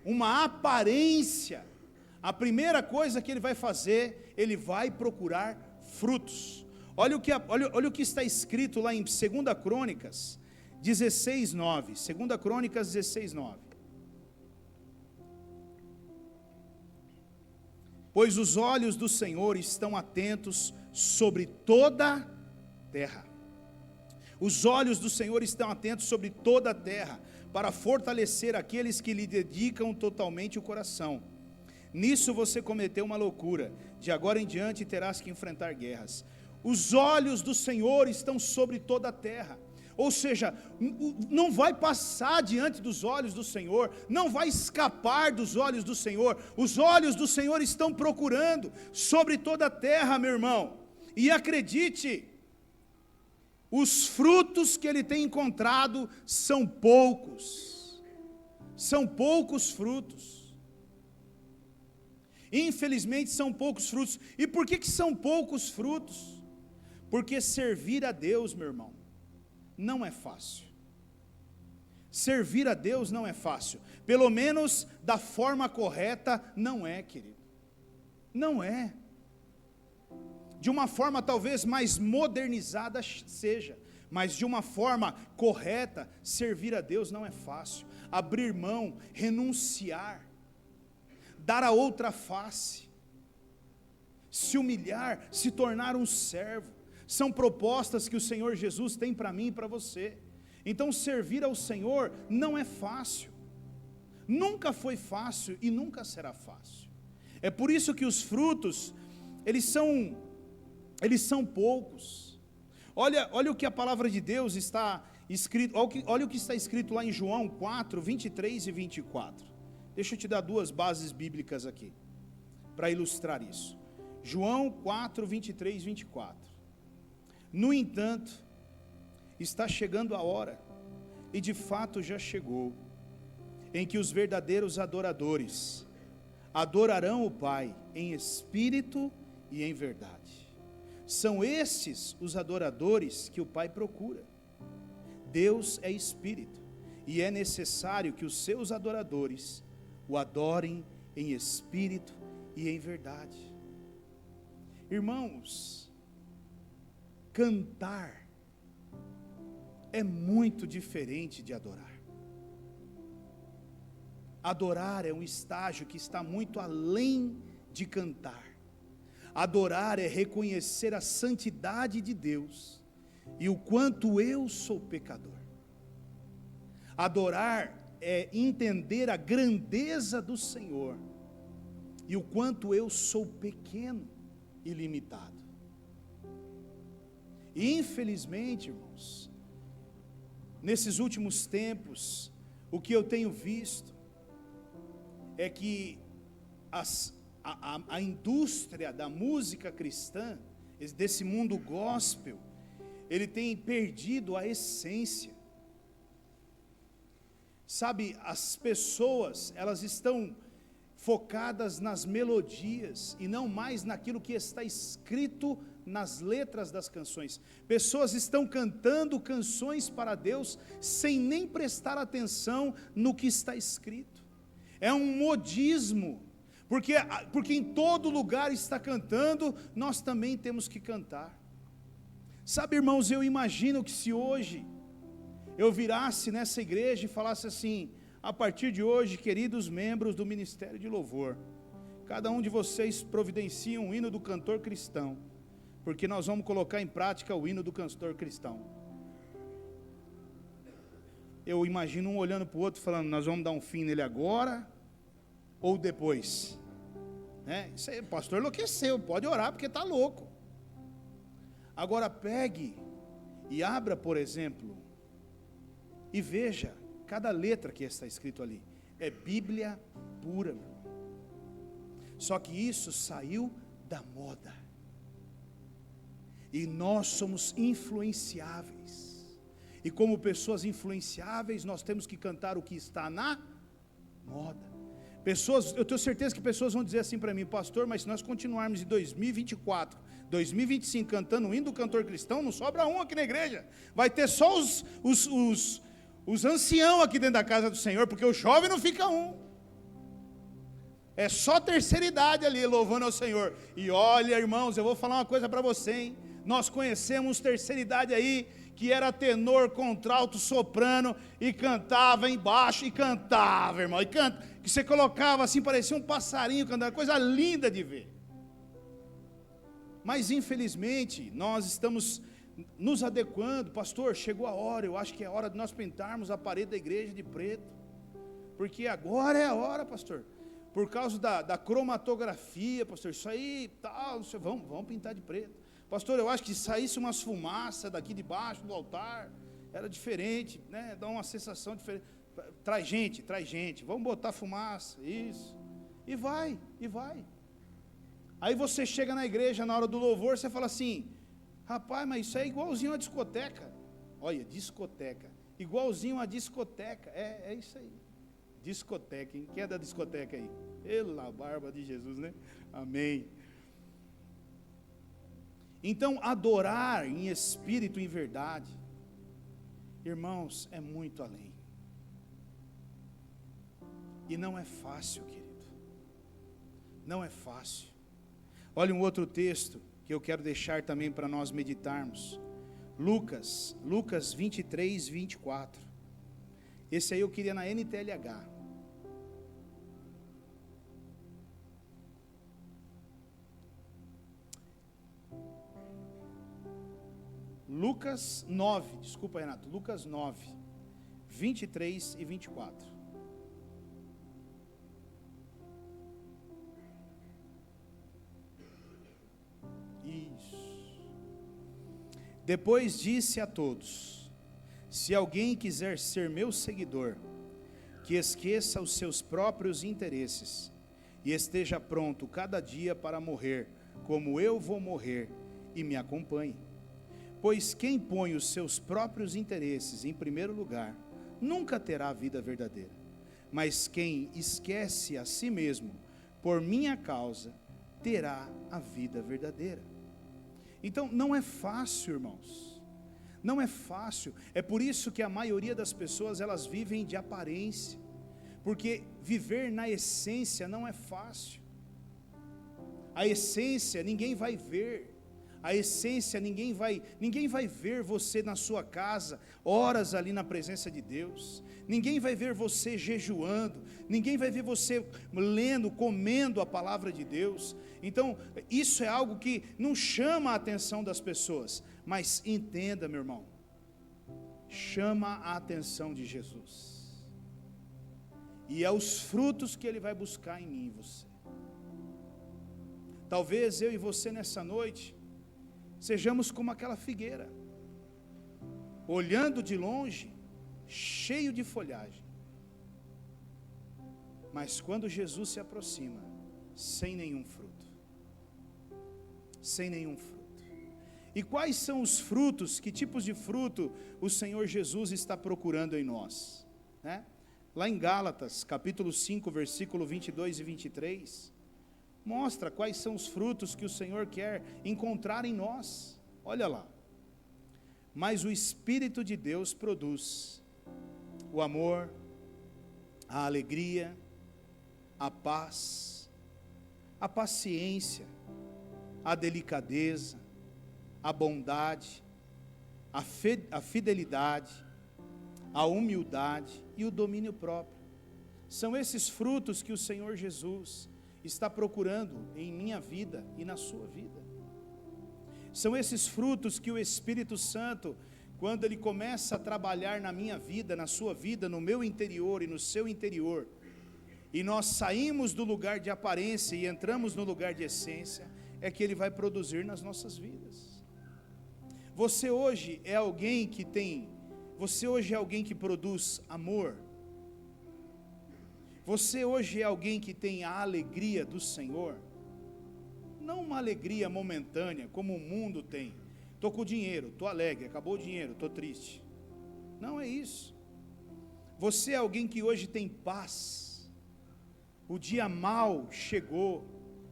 uma aparência, a primeira coisa que ele vai fazer, ele vai procurar frutos. Olha o que está escrito lá em 2 Crônicas 16:9. 2 Crônicas 16:9. Pois os olhos do Senhor estão atentos sobre toda a terra. Os olhos do Senhor estão atentos sobre toda a terra, para fortalecer aqueles que lhe dedicam totalmente o coração. Nisso você cometeu uma loucura, de agora em diante terás que enfrentar guerras. Os olhos do Senhor estão sobre toda a terra, ou seja, não vai passar diante dos olhos do Senhor, não vai escapar dos olhos do Senhor. Os olhos do Senhor estão procurando sobre toda a terra, meu irmão. E acredite, os frutos que ele tem encontrado são poucos. São poucos frutos. Infelizmente são poucos frutos. E por que são poucos frutos? Porque servir a Deus, meu irmão, não é fácil. Servir a Deus não é fácil. Pelo menos da forma correta, não é, querido. Não é. De uma forma talvez mais modernizada seja, mas de uma forma correta, servir a Deus não é fácil. Abrir mão, renunciar, dar a outra face, se humilhar, se tornar um servo, são propostas que o Senhor Jesus tem para mim e para você. Então servir ao Senhor não é fácil, nunca foi fácil e nunca será fácil. É por isso que os frutos, eles são poucos. Olha o que a palavra de Deus está escrito, olha o que está escrito lá em João 4, 23 e 24. Deixa eu te dar duas bases bíblicas aqui, para ilustrar isso. João 4, 23 e 24. No entanto, está chegando a hora, e de fato já chegou, em que os verdadeiros adoradores adorarão o Pai em espírito e em verdade. São esses os adoradores que o Pai procura. Deus é espírito, e é necessário que os seus adoradores o adorem em espírito e em verdade. Irmãos, cantar é muito diferente de adorar. Adorar é um estágio que está muito além de cantar. Adorar é reconhecer a santidade de Deus e o quanto eu sou pecador. Adorar é entender a grandeza do Senhor e o quanto eu sou pequeno e limitado. E infelizmente, irmãos, nesses últimos tempos, o que eu tenho visto é que a indústria da música cristã, desse mundo gospel, ele tem perdido a essência. Sabe, as pessoas, elas estão focadas nas melodias e não mais naquilo que está escrito nas letras das canções. Pessoas estão cantando canções para Deus sem nem prestar atenção no que está escrito. É um modismo, porque em todo lugar está cantando, nós também temos que cantar. Sabe, irmãos, eu imagino que se hoje eu virasse nessa igreja e falasse assim: a partir de hoje, queridos membros do Ministério de Louvor, cada um de vocês providencia um hino do cantor cristão, porque nós vamos colocar em prática o hino do cantor cristão. Eu imagino um olhando para o outro falando: nós vamos dar um fim nele agora ou depois? Isso aí, o pastor enlouqueceu, pode orar porque está louco. Agora pegue e abra, por exemplo, e veja cada letra que está escrito ali. É Bíblia pura, meu irmão. Só que isso saiu da moda. E nós somos influenciáveis. E como pessoas influenciáveis, nós temos que cantar o que está na moda. Eu tenho certeza que pessoas vão dizer assim para mim: pastor, mas se nós continuarmos em 2024, 2025 cantando o hino do cantor cristão, não sobra um aqui na igreja. Vai ter só os anciãos aqui dentro da casa do Senhor, porque o jovem não fica um. É só terceira idade ali louvando ao Senhor. E olha, irmãos, eu vou falar uma coisa para você, hein? Nós conhecemos terceira idade aí, que era tenor, contralto, soprano, e cantava embaixo, e cantava, irmão, que você colocava assim, parecia um passarinho cantando, coisa linda de ver. Mas infelizmente, nós estamos nos adequando. Pastor, chegou a hora, eu acho que é hora de nós pintarmos a parede da igreja de preto, porque agora é a hora, pastor, por causa da cromatografia, pastor, isso aí, tal, vamos pintar de preto. Pastor, eu acho que se saísse umas fumaças daqui de baixo do altar, era diferente, né? Dá uma sensação diferente. Traz gente, vamos botar fumaça, isso. E vai. Aí você chega na igreja, na hora do louvor, você fala assim, rapaz, mas isso é igualzinho a discoteca. Olha, discoteca, igualzinho a discoteca, é isso aí. Discoteca, hein? Quem é da discoteca aí? Pela barba de Jesus, né? Amém. Então, adorar em espírito e em verdade, irmãos, é muito além. E não é fácil, querido. Não é fácil. Olha um outro texto que eu quero deixar também para nós meditarmos. Lucas 23, 24. Esse aí eu queria na NTLH. Lucas 9, desculpa, Renato, Lucas 9, 23 e 24. Isso. Depois disse a todos: se alguém quiser ser meu seguidor, que esqueça os seus próprios interesses e esteja pronto cada dia para morrer, como eu vou morrer, e me acompanhe. Pois quem põe os seus próprios interesses em primeiro lugar, nunca terá a vida verdadeira. Mas quem esquece a si mesmo, por minha causa, terá a vida verdadeira. Então, não é fácil, irmãos. Não é fácil. É por isso que a maioria das pessoas, elas vivem de aparência. Porque viver na essência não é fácil. A essência ninguém vai ver. A essência, ninguém vai ver você na sua casa, horas ali na presença de Deus. Ninguém vai ver você jejuando. Ninguém vai ver você lendo, comendo a palavra de Deus. Então, isso é algo que não chama a atenção das pessoas. Mas entenda, meu irmão, chama a atenção de Jesus. E é os frutos que Ele vai buscar em mim e você. Talvez eu e você nessa noite sejamos como aquela figueira, olhando de longe, cheio de folhagem, mas quando Jesus se aproxima, sem nenhum fruto, sem nenhum fruto. E quais são os frutos, que tipos de fruto o Senhor Jesus está procurando em nós, né? Lá em Gálatas, capítulo 5, versículo 22 e 23, mostra quais são os frutos que o Senhor quer encontrar em nós. Olha lá. Mas o Espírito de Deus produz o amor, a alegria, a paz, a paciência, a delicadeza, a bondade, a fidelidade, a humildade e o domínio próprio. São esses frutos que o Senhor Jesus está procurando em minha vida e na sua vida. São esses frutos que o Espírito Santo, quando Ele começa a trabalhar na minha vida, na sua vida, no meu interior e no seu interior, e nós saímos do lugar de aparência e entramos no lugar de essência, é que Ele vai produzir nas nossas vidas. Você hoje é alguém que produz amor. Você hoje é alguém que tem a alegria do Senhor, não uma alegria momentânea, como o mundo tem. Estou com dinheiro, estou alegre, acabou o dinheiro, estou triste. Não é isso. Você é alguém que hoje tem paz. O dia mau chegou,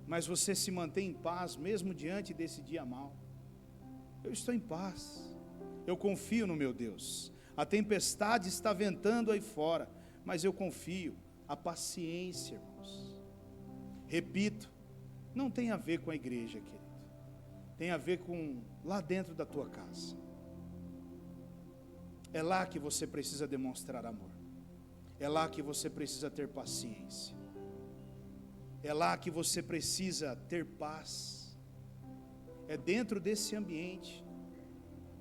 mas você se mantém em paz, mesmo diante desse dia mau. Eu estou em paz, eu confio no meu Deus. A tempestade está ventando aí fora, mas eu confio. A paciência, irmãos. Repito, não tem a ver com a igreja, querido. Tem a ver com lá dentro da tua casa. É lá que você precisa demonstrar amor. É lá que você precisa ter paciência. É lá que você precisa ter paz. É dentro desse ambiente,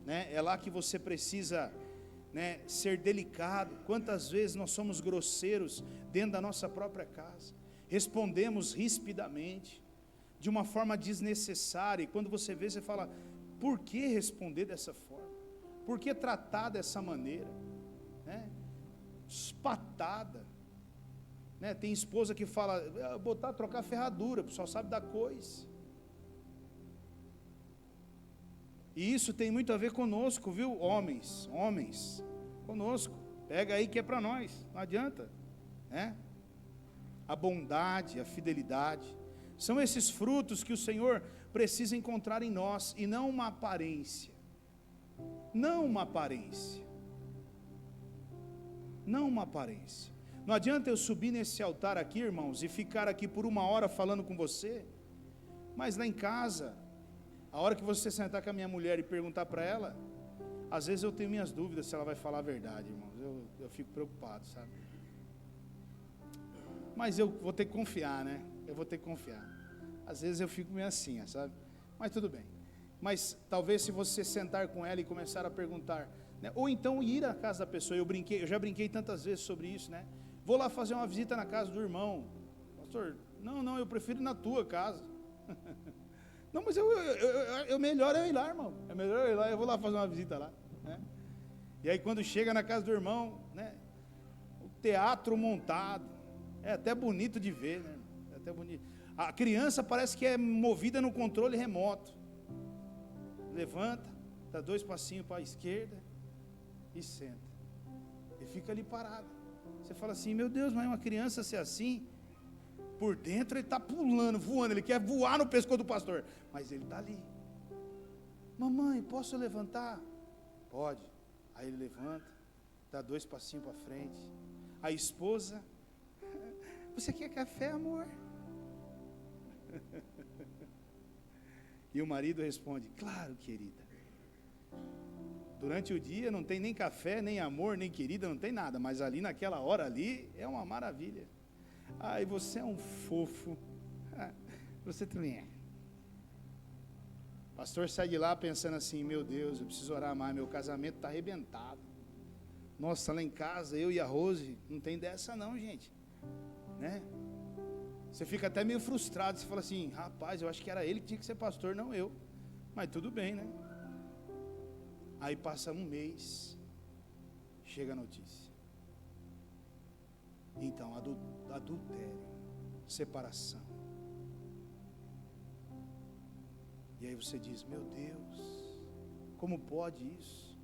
né? É lá que você precisa, né, ser delicado. Quantas vezes nós somos grosseiros dentro da nossa própria casa, respondemos rispidamente, de uma forma desnecessária, e quando você vê, você fala, por que responder dessa forma? Por que tratar dessa maneira? Né? Espatada, né? Tem esposa que fala, trocar ferradura, o pessoal sabe da coisa. E isso tem muito a ver conosco, viu? Homens, conosco. Pega aí que é para nós, não adianta, né? A bondade, a fidelidade, são esses frutos que o Senhor precisa encontrar em nós, e não uma aparência. Não uma aparência. Não uma aparência. Não adianta eu subir nesse altar aqui, irmãos, e ficar aqui por 1 hora falando com você, mas lá em casa, a hora que você sentar com a minha mulher e perguntar para ela, às vezes eu tenho minhas dúvidas se ela vai falar a verdade, irmãos. Eu fico preocupado, sabe? Mas eu vou ter que confiar, né? Eu vou ter que confiar. Às vezes eu fico meio assim, sabe? Mas tudo bem. Mas talvez se você sentar com ela e começar a perguntar, né? Ou então ir à casa da pessoa. Eu já brinquei tantas vezes sobre isso, né? Vou lá fazer uma visita na casa do irmão. Pastor, não, eu prefiro ir na tua casa. Não, mas melhor eu ir lá, irmão. É melhor eu ir lá, eu vou lá fazer uma visita lá, né? E aí quando chega na casa do irmão, né? O teatro montado. É até bonito de ver, né? É até bonito. A criança parece que é movida no controle remoto. Levanta, dá 2 passinhos para a esquerda e senta. E fica ali parado. Você fala assim, meu Deus, mas uma criança ser assim, por dentro ele está pulando, voando, ele quer voar no pescoço do pastor, mas ele está ali. Mamãe, posso levantar? Pode. Aí ele levanta, dá 2 passinhos para frente. A esposa, você quer café, amor? E o marido responde, claro, querida. Durante o dia não tem nem café, nem amor, nem querida, não tem nada, mas ali naquela hora ali é uma maravilha. Ai, você é um fofo. Você também é. O pastor sai de lá pensando assim, meu Deus, eu preciso orar mais, meu casamento está arrebentado. Nossa, lá em casa, eu e a Rose, não tem dessa não, gente, né? Você fica até meio frustrado, você fala assim, rapaz, eu acho que era ele que tinha que ser pastor, não eu. Mas tudo bem, né? Aí passa 1 mês, chega a notícia. Então, adultério, separação. E aí você diz, meu Deus, como pode isso?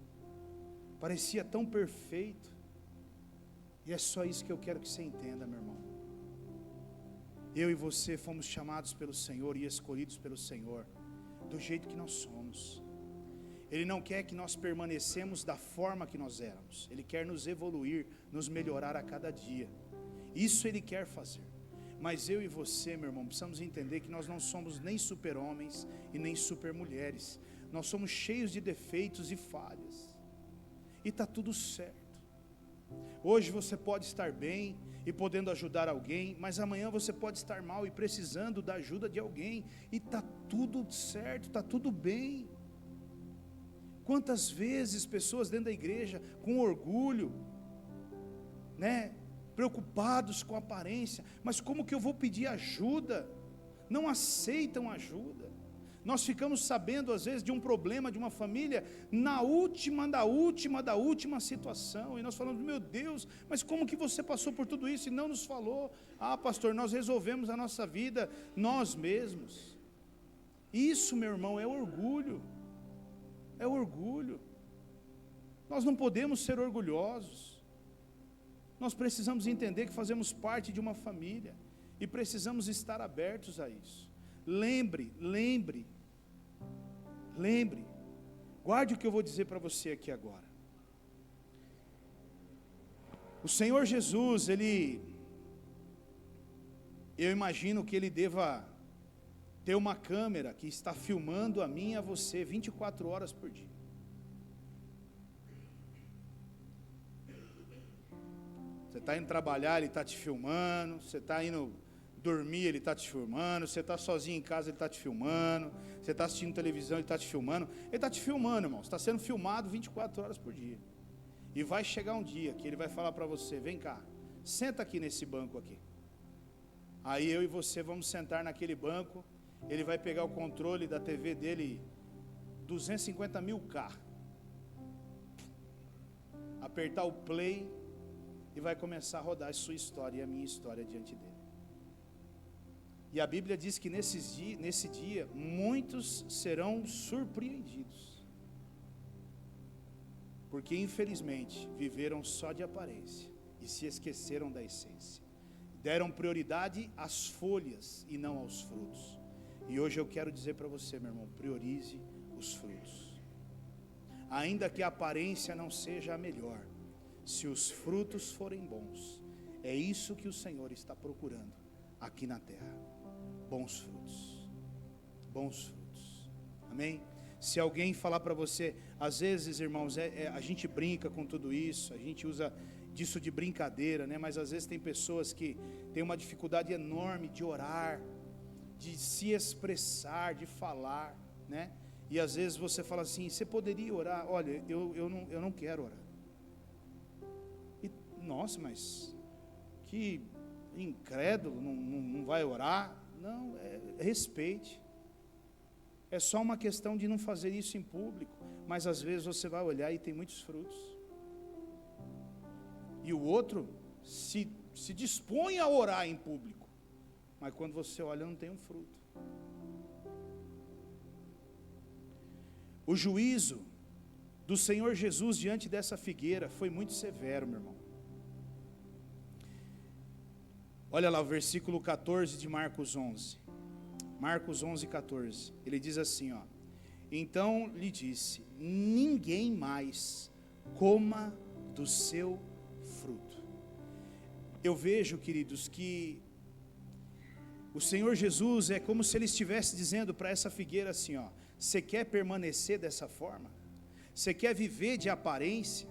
Parecia tão perfeito. E é só isso que eu quero que você entenda, meu irmão. Eu e você fomos chamados pelo Senhor e escolhidos pelo Senhor, do jeito que nós somos. Ele não quer que nós permanecemos da forma que nós éramos. Ele quer nos evoluir, nos melhorar a cada dia. Isso Ele quer fazer. Mas eu e você, meu irmão, precisamos entender que nós não somos nem super-homens e nem super-mulheres. Nós somos cheios de defeitos e falhas. E está tudo certo. Hoje você pode estar bem e podendo ajudar alguém, mas amanhã você pode estar mal e precisando da ajuda de alguém. E está tudo certo, está tudo bem. Quantas vezes pessoas dentro da igreja, com orgulho, né, preocupados com a aparência, mas como que eu vou pedir ajuda? Não aceitam ajuda. Nós ficamos sabendo às vezes de um problema de uma família na última situação, e nós falamos, meu Deus, mas como que você passou por tudo isso e não nos falou? Ah, pastor, nós resolvemos a nossa vida nós mesmos. Isso, meu irmão, é orgulho. É orgulho. Nós não podemos ser orgulhosos. Nós precisamos entender que fazemos parte de uma família e precisamos estar abertos a isso. Lembre, guarde o que eu vou dizer para você aqui agora. O Senhor Jesus, eu imagino que Ele deva ter uma câmera que está filmando a mim e a você 24 horas por dia. Você está indo trabalhar, Ele está te filmando. Você está indo dormir, Ele está te filmando. Você está sozinho em casa, Ele está te filmando. Você está assistindo televisão, Ele está te filmando. Ele está te filmando, irmão. Você está sendo filmado 24 horas por dia. E vai chegar um dia que Ele vai falar para você, vem cá, senta aqui nesse banco aqui. Aí eu e você vamos sentar naquele banco. Ele vai pegar o controle da TV dele, 250.000K, apertar o play e vai começar a rodar a sua história e a minha história diante dele. E a Bíblia diz que nesse dia muitos serão surpreendidos. porque infelizmente viveram só de aparência e se esqueceram da essência. Deram prioridade às folhas e não aos frutos. E hoje eu quero dizer para você, meu irmão, priorize os frutos. Ainda que a aparência não seja a melhor, se os frutos forem bons, é isso que o Senhor está procurando aqui na terra. Bons frutos. Bons frutos. Amém? Se alguém falar para você, às vezes, irmãos, a gente brinca com tudo isso, a gente usa disso de brincadeira, né? Mas às vezes tem pessoas que têm uma dificuldade enorme de orar, de se expressar, de falar, né? E às vezes você fala assim, você poderia orar? Olha, eu não quero orar. E, nossa, mas que incrédulo, não vai orar? Não, respeite. É só uma questão de não fazer isso em público, mas às vezes você vai olhar e tem muitos frutos. E o outro se dispõe a orar em público, mas quando você olha não tem um fruto. O juízo do Senhor Jesus diante dessa figueira foi muito severo, meu irmão. Olha lá o versículo 14 de Marcos 11. Marcos 11, 14. Ele diz assim, ó: então lhe disse, ninguém mais coma do seu fruto. Eu vejo, queridos, que o Senhor Jesus é como se Ele estivesse dizendo para essa figueira assim, ó: você quer permanecer dessa forma? Você quer viver de aparência?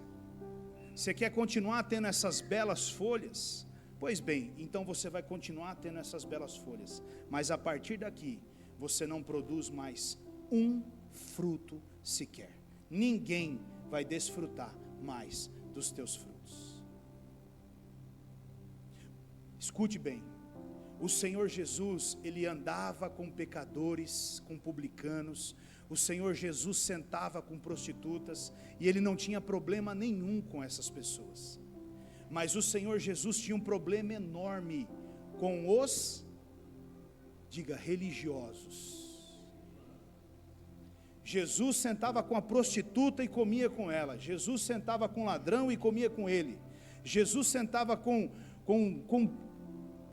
Você quer continuar tendo essas belas folhas? Pois bem, então você vai continuar tendo essas belas folhas, mas a partir daqui, você não produz mais um fruto sequer. Ninguém vai desfrutar mais dos teus frutos. Escute bem, o Senhor Jesus, Ele andava com pecadores, com publicanos, o Senhor Jesus sentava com prostitutas, e Ele não tinha problema nenhum com essas pessoas. Mas o Senhor Jesus tinha um problema enorme com os, diga, religiosos. Jesus sentava com a prostituta e comia com ela. Jesus sentava com o ladrão e comia com ele. Jesus sentava com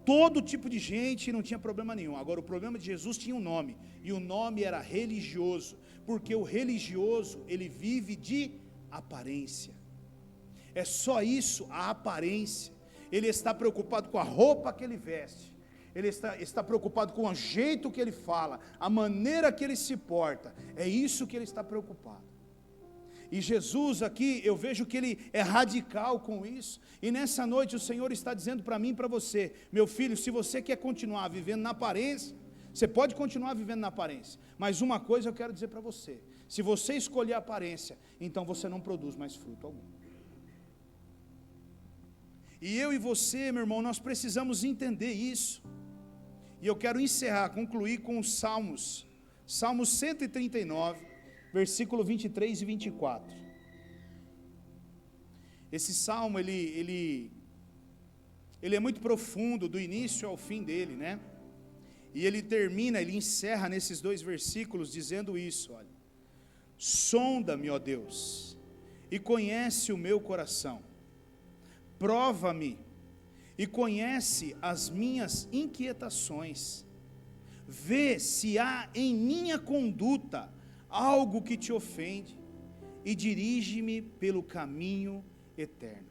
todo tipo de gente e não tinha problema nenhum. Agora, o problema de Jesus tinha um nome, e o nome era religioso, porque o religioso, ele vive de aparência. É só isso, a aparência. Ele está preocupado com a roupa que ele veste, ele está preocupado com o jeito que ele fala, a maneira que ele se porta. É isso que ele está preocupado. E Jesus aqui, eu vejo que ele é radical com isso. E nessa noite o Senhor está dizendo para mim e para você: meu filho, se você quer continuar vivendo na aparência, você pode continuar vivendo na aparência, mas uma coisa eu quero dizer para você: se você escolher a aparência, então você não produz mais fruto algum. E eu e você, meu irmão, nós precisamos entender isso. E eu quero encerrar, concluir com os Salmos. Salmos 139, versículo 23 e 24. Esse salmo, ele é muito profundo, do início ao fim dele, né? E ele termina, ele encerra nesses dois versículos dizendo isso, olha: sonda-me, ó Deus, e conhece o meu coração. Prova-me e conhece as minhas inquietações. Vê se há em minha conduta algo que te ofende e dirige-me pelo caminho eterno.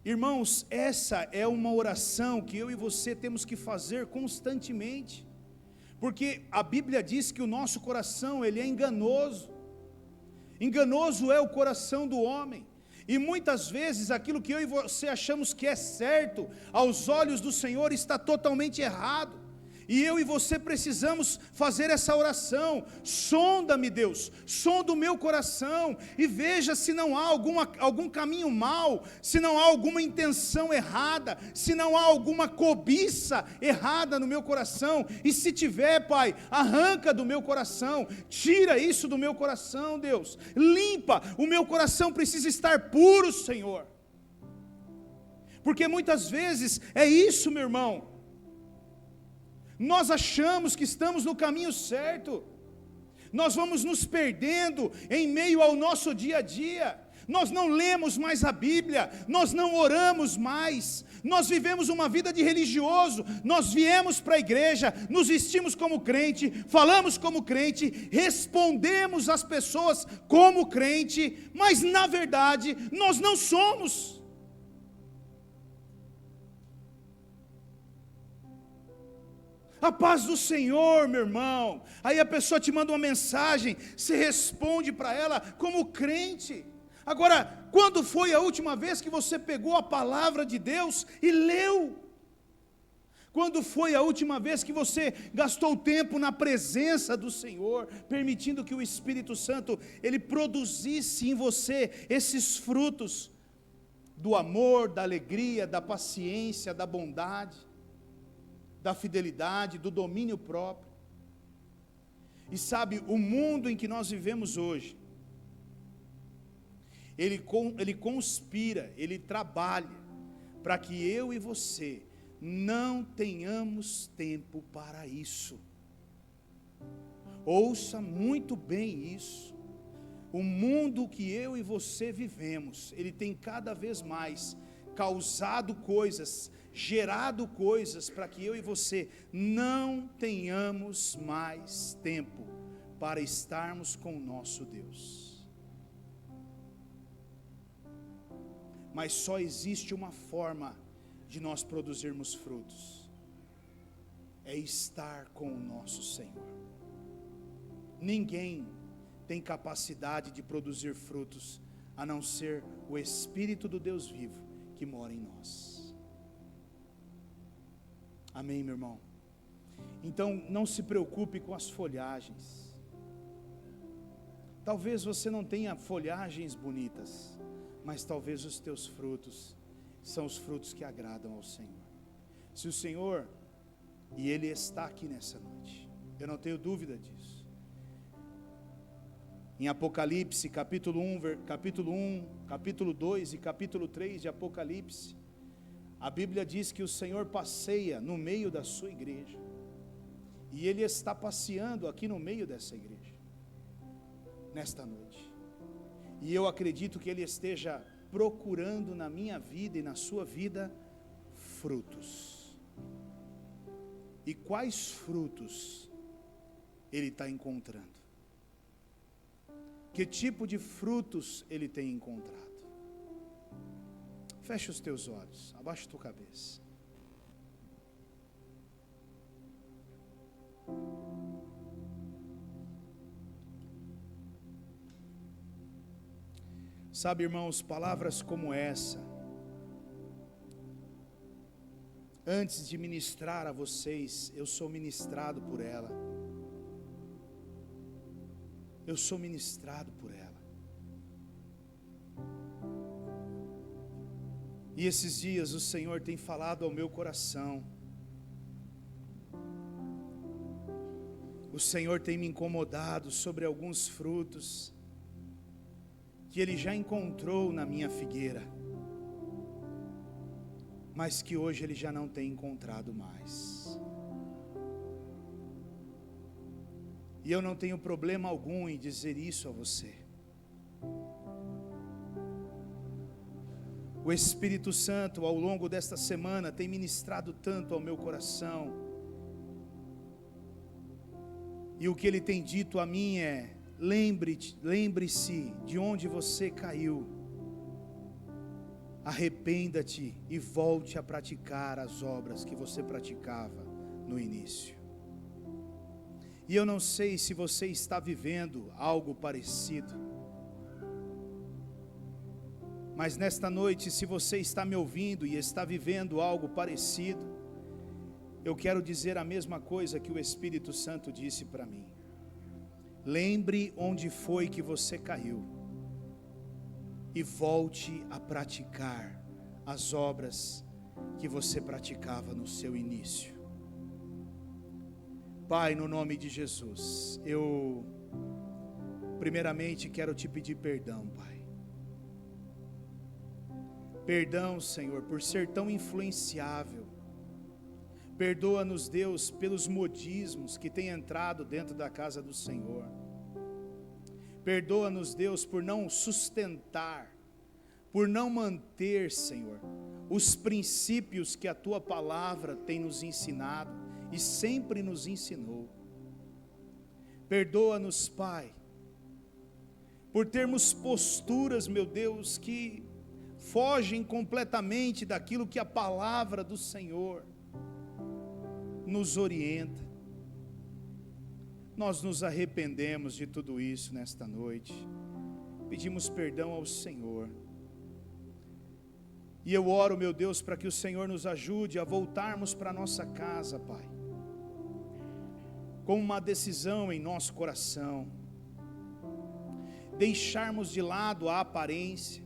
Irmãos, essa é uma oração que eu e você temos que fazer constantemente, porque a Bíblia diz que o nosso coração, ele é enganoso. Enganoso é o coração do homem. E muitas vezes aquilo que eu e você achamos que é certo, aos olhos do Senhor está totalmente errado. E eu e você precisamos fazer essa oração: sonda-me, Deus, sonda o meu coração e veja se não há algum caminho mau, se não há alguma intenção errada, se não há alguma cobiça errada no meu coração. E se tiver, Pai, arranca do meu coração, tira isso do meu coração, Deus, limpa, o meu coração precisa estar puro, Senhor. Porque muitas vezes é isso, meu irmão. Nós achamos que estamos no caminho certo, nós vamos nos perdendo em meio ao nosso dia a dia, nós não lemos mais a Bíblia, nós não oramos mais, nós vivemos uma vida de religioso, nós viemos para a igreja, nos vestimos como crente, falamos como crente, respondemos às pessoas como crente, mas na verdade nós não somos. A paz do Senhor, meu irmão. Aí a pessoa te manda uma mensagem, você responde para ela como crente. Agora, quando foi a última vez que você pegou a palavra de Deus e leu? Quando foi a última vez que você gastou tempo na presença do Senhor, permitindo que o Espírito Santo, ele produzisse em você esses frutos do amor, da alegria, da paciência, da bondade, da fidelidade, do domínio próprio? E sabe, o mundo em que nós vivemos hoje, ele conspira, ele trabalha para que eu e você não tenhamos tempo para isso. Ouça muito bem isso. O mundo que eu e você vivemos, ele tem cada vez mais causado coisas, gerado coisas para que eu e você não tenhamos mais tempo para estarmos com o nosso Deus. Mas só existe uma forma de nós produzirmos frutos, é estar com o nosso Senhor. Ninguém tem capacidade de produzir frutos, a não ser o Espírito do Deus vivo que mora em nós. Amém, meu irmão? Então, não se preocupe com as folhagens. Talvez você não tenha folhagens bonitas, mas talvez os teus frutos são os frutos que agradam ao Senhor. Se o Senhor, e Ele está aqui nessa noite, eu não tenho dúvida disso. Em Apocalipse, capítulo 1, capítulo 2 e capítulo 3 de Apocalipse, a Bíblia diz que o Senhor passeia no meio da sua igreja, e Ele está passeando aqui no meio dessa igreja, nesta noite, e eu acredito que Ele esteja procurando na minha vida e na sua vida, frutos. E quais frutos Ele está encontrando? Que tipo de frutos Ele tem encontrado? Feche os teus olhos, abaixa a tua cabeça. Sabe, irmãos, palavras como essa, antes de ministrar a vocês, eu sou ministrado por ela. Eu sou ministrado por ela. E esses dias o Senhor tem falado ao meu coração. O Senhor tem me incomodado sobre alguns frutos que Ele já encontrou na minha figueira, mas que hoje Ele já não tem encontrado mais. E eu não tenho problema algum em dizer isso a você. O Espírito Santo, ao longo desta semana, tem ministrado tanto ao meu coração. E o que Ele tem dito a mim é: lembre-se de onde você caiu. Arrependa-te e volte a praticar as obras que você praticava no início. E eu não sei se você está vivendo algo parecido, mas nesta noite, se você está me ouvindo e está vivendo algo parecido, eu quero dizer a mesma coisa que o Espírito Santo disse para mim. Lembre onde foi que você caiu e volte a praticar as obras que você praticava no seu início. Pai, no nome de Jesus, eu primeiramente quero te pedir perdão, Pai. Perdão, Senhor, por ser tão influenciável. Perdoa-nos, Deus, pelos modismos que têm entrado dentro da casa do Senhor. Perdoa-nos, Deus, por não sustentar por não manter, Senhor, os princípios que a Tua palavra tem nos ensinado e sempre nos ensinou. Perdoa-nos, Pai, por termos posturas, meu Deus, que fogem completamente daquilo que a palavra do Senhor nos orienta. Nós nos arrependemos de tudo isso nesta noite, pedimos perdão ao Senhor, e eu oro, meu Deus, para que o Senhor nos ajude a voltarmos para nossa casa, Pai, com uma decisão em nosso coração, deixarmos de lado a aparência,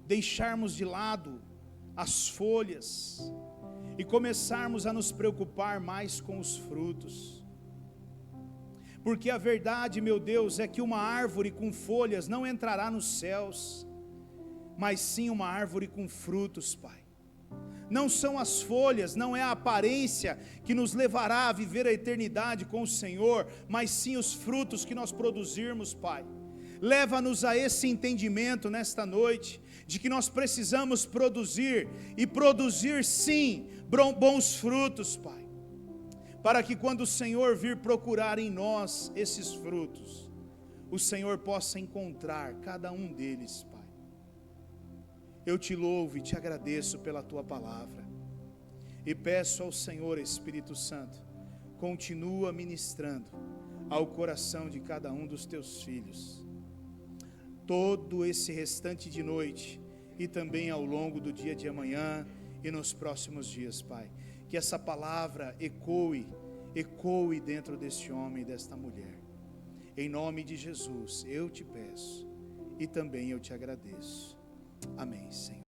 deixarmos de lado as folhas, e começarmos a nos preocupar mais com os frutos, porque a verdade, meu Deus, é que uma árvore com folhas não entrará nos céus, mas sim uma árvore com frutos, Pai. Não são as folhas, não é a aparência que nos levará a viver a eternidade com o Senhor, mas sim os frutos que nós produzirmos, Pai. Leva-nos a esse entendimento nesta noite, de que nós precisamos produzir, e produzir sim, bons frutos, Pai, para que quando o Senhor vir procurar em nós esses frutos, o Senhor possa encontrar cada um deles, Pai. Eu te louvo e te agradeço pela Tua palavra, e peço ao Senhor, Espírito Santo, continua ministrando ao coração de cada um dos Teus filhos, todo esse restante de noite, e também ao longo do dia de amanhã, e nos próximos dias, Pai, que essa palavra ecoe dentro deste homem e desta mulher, em nome de Jesus, eu te peço, e também eu te agradeço, amém, Senhor.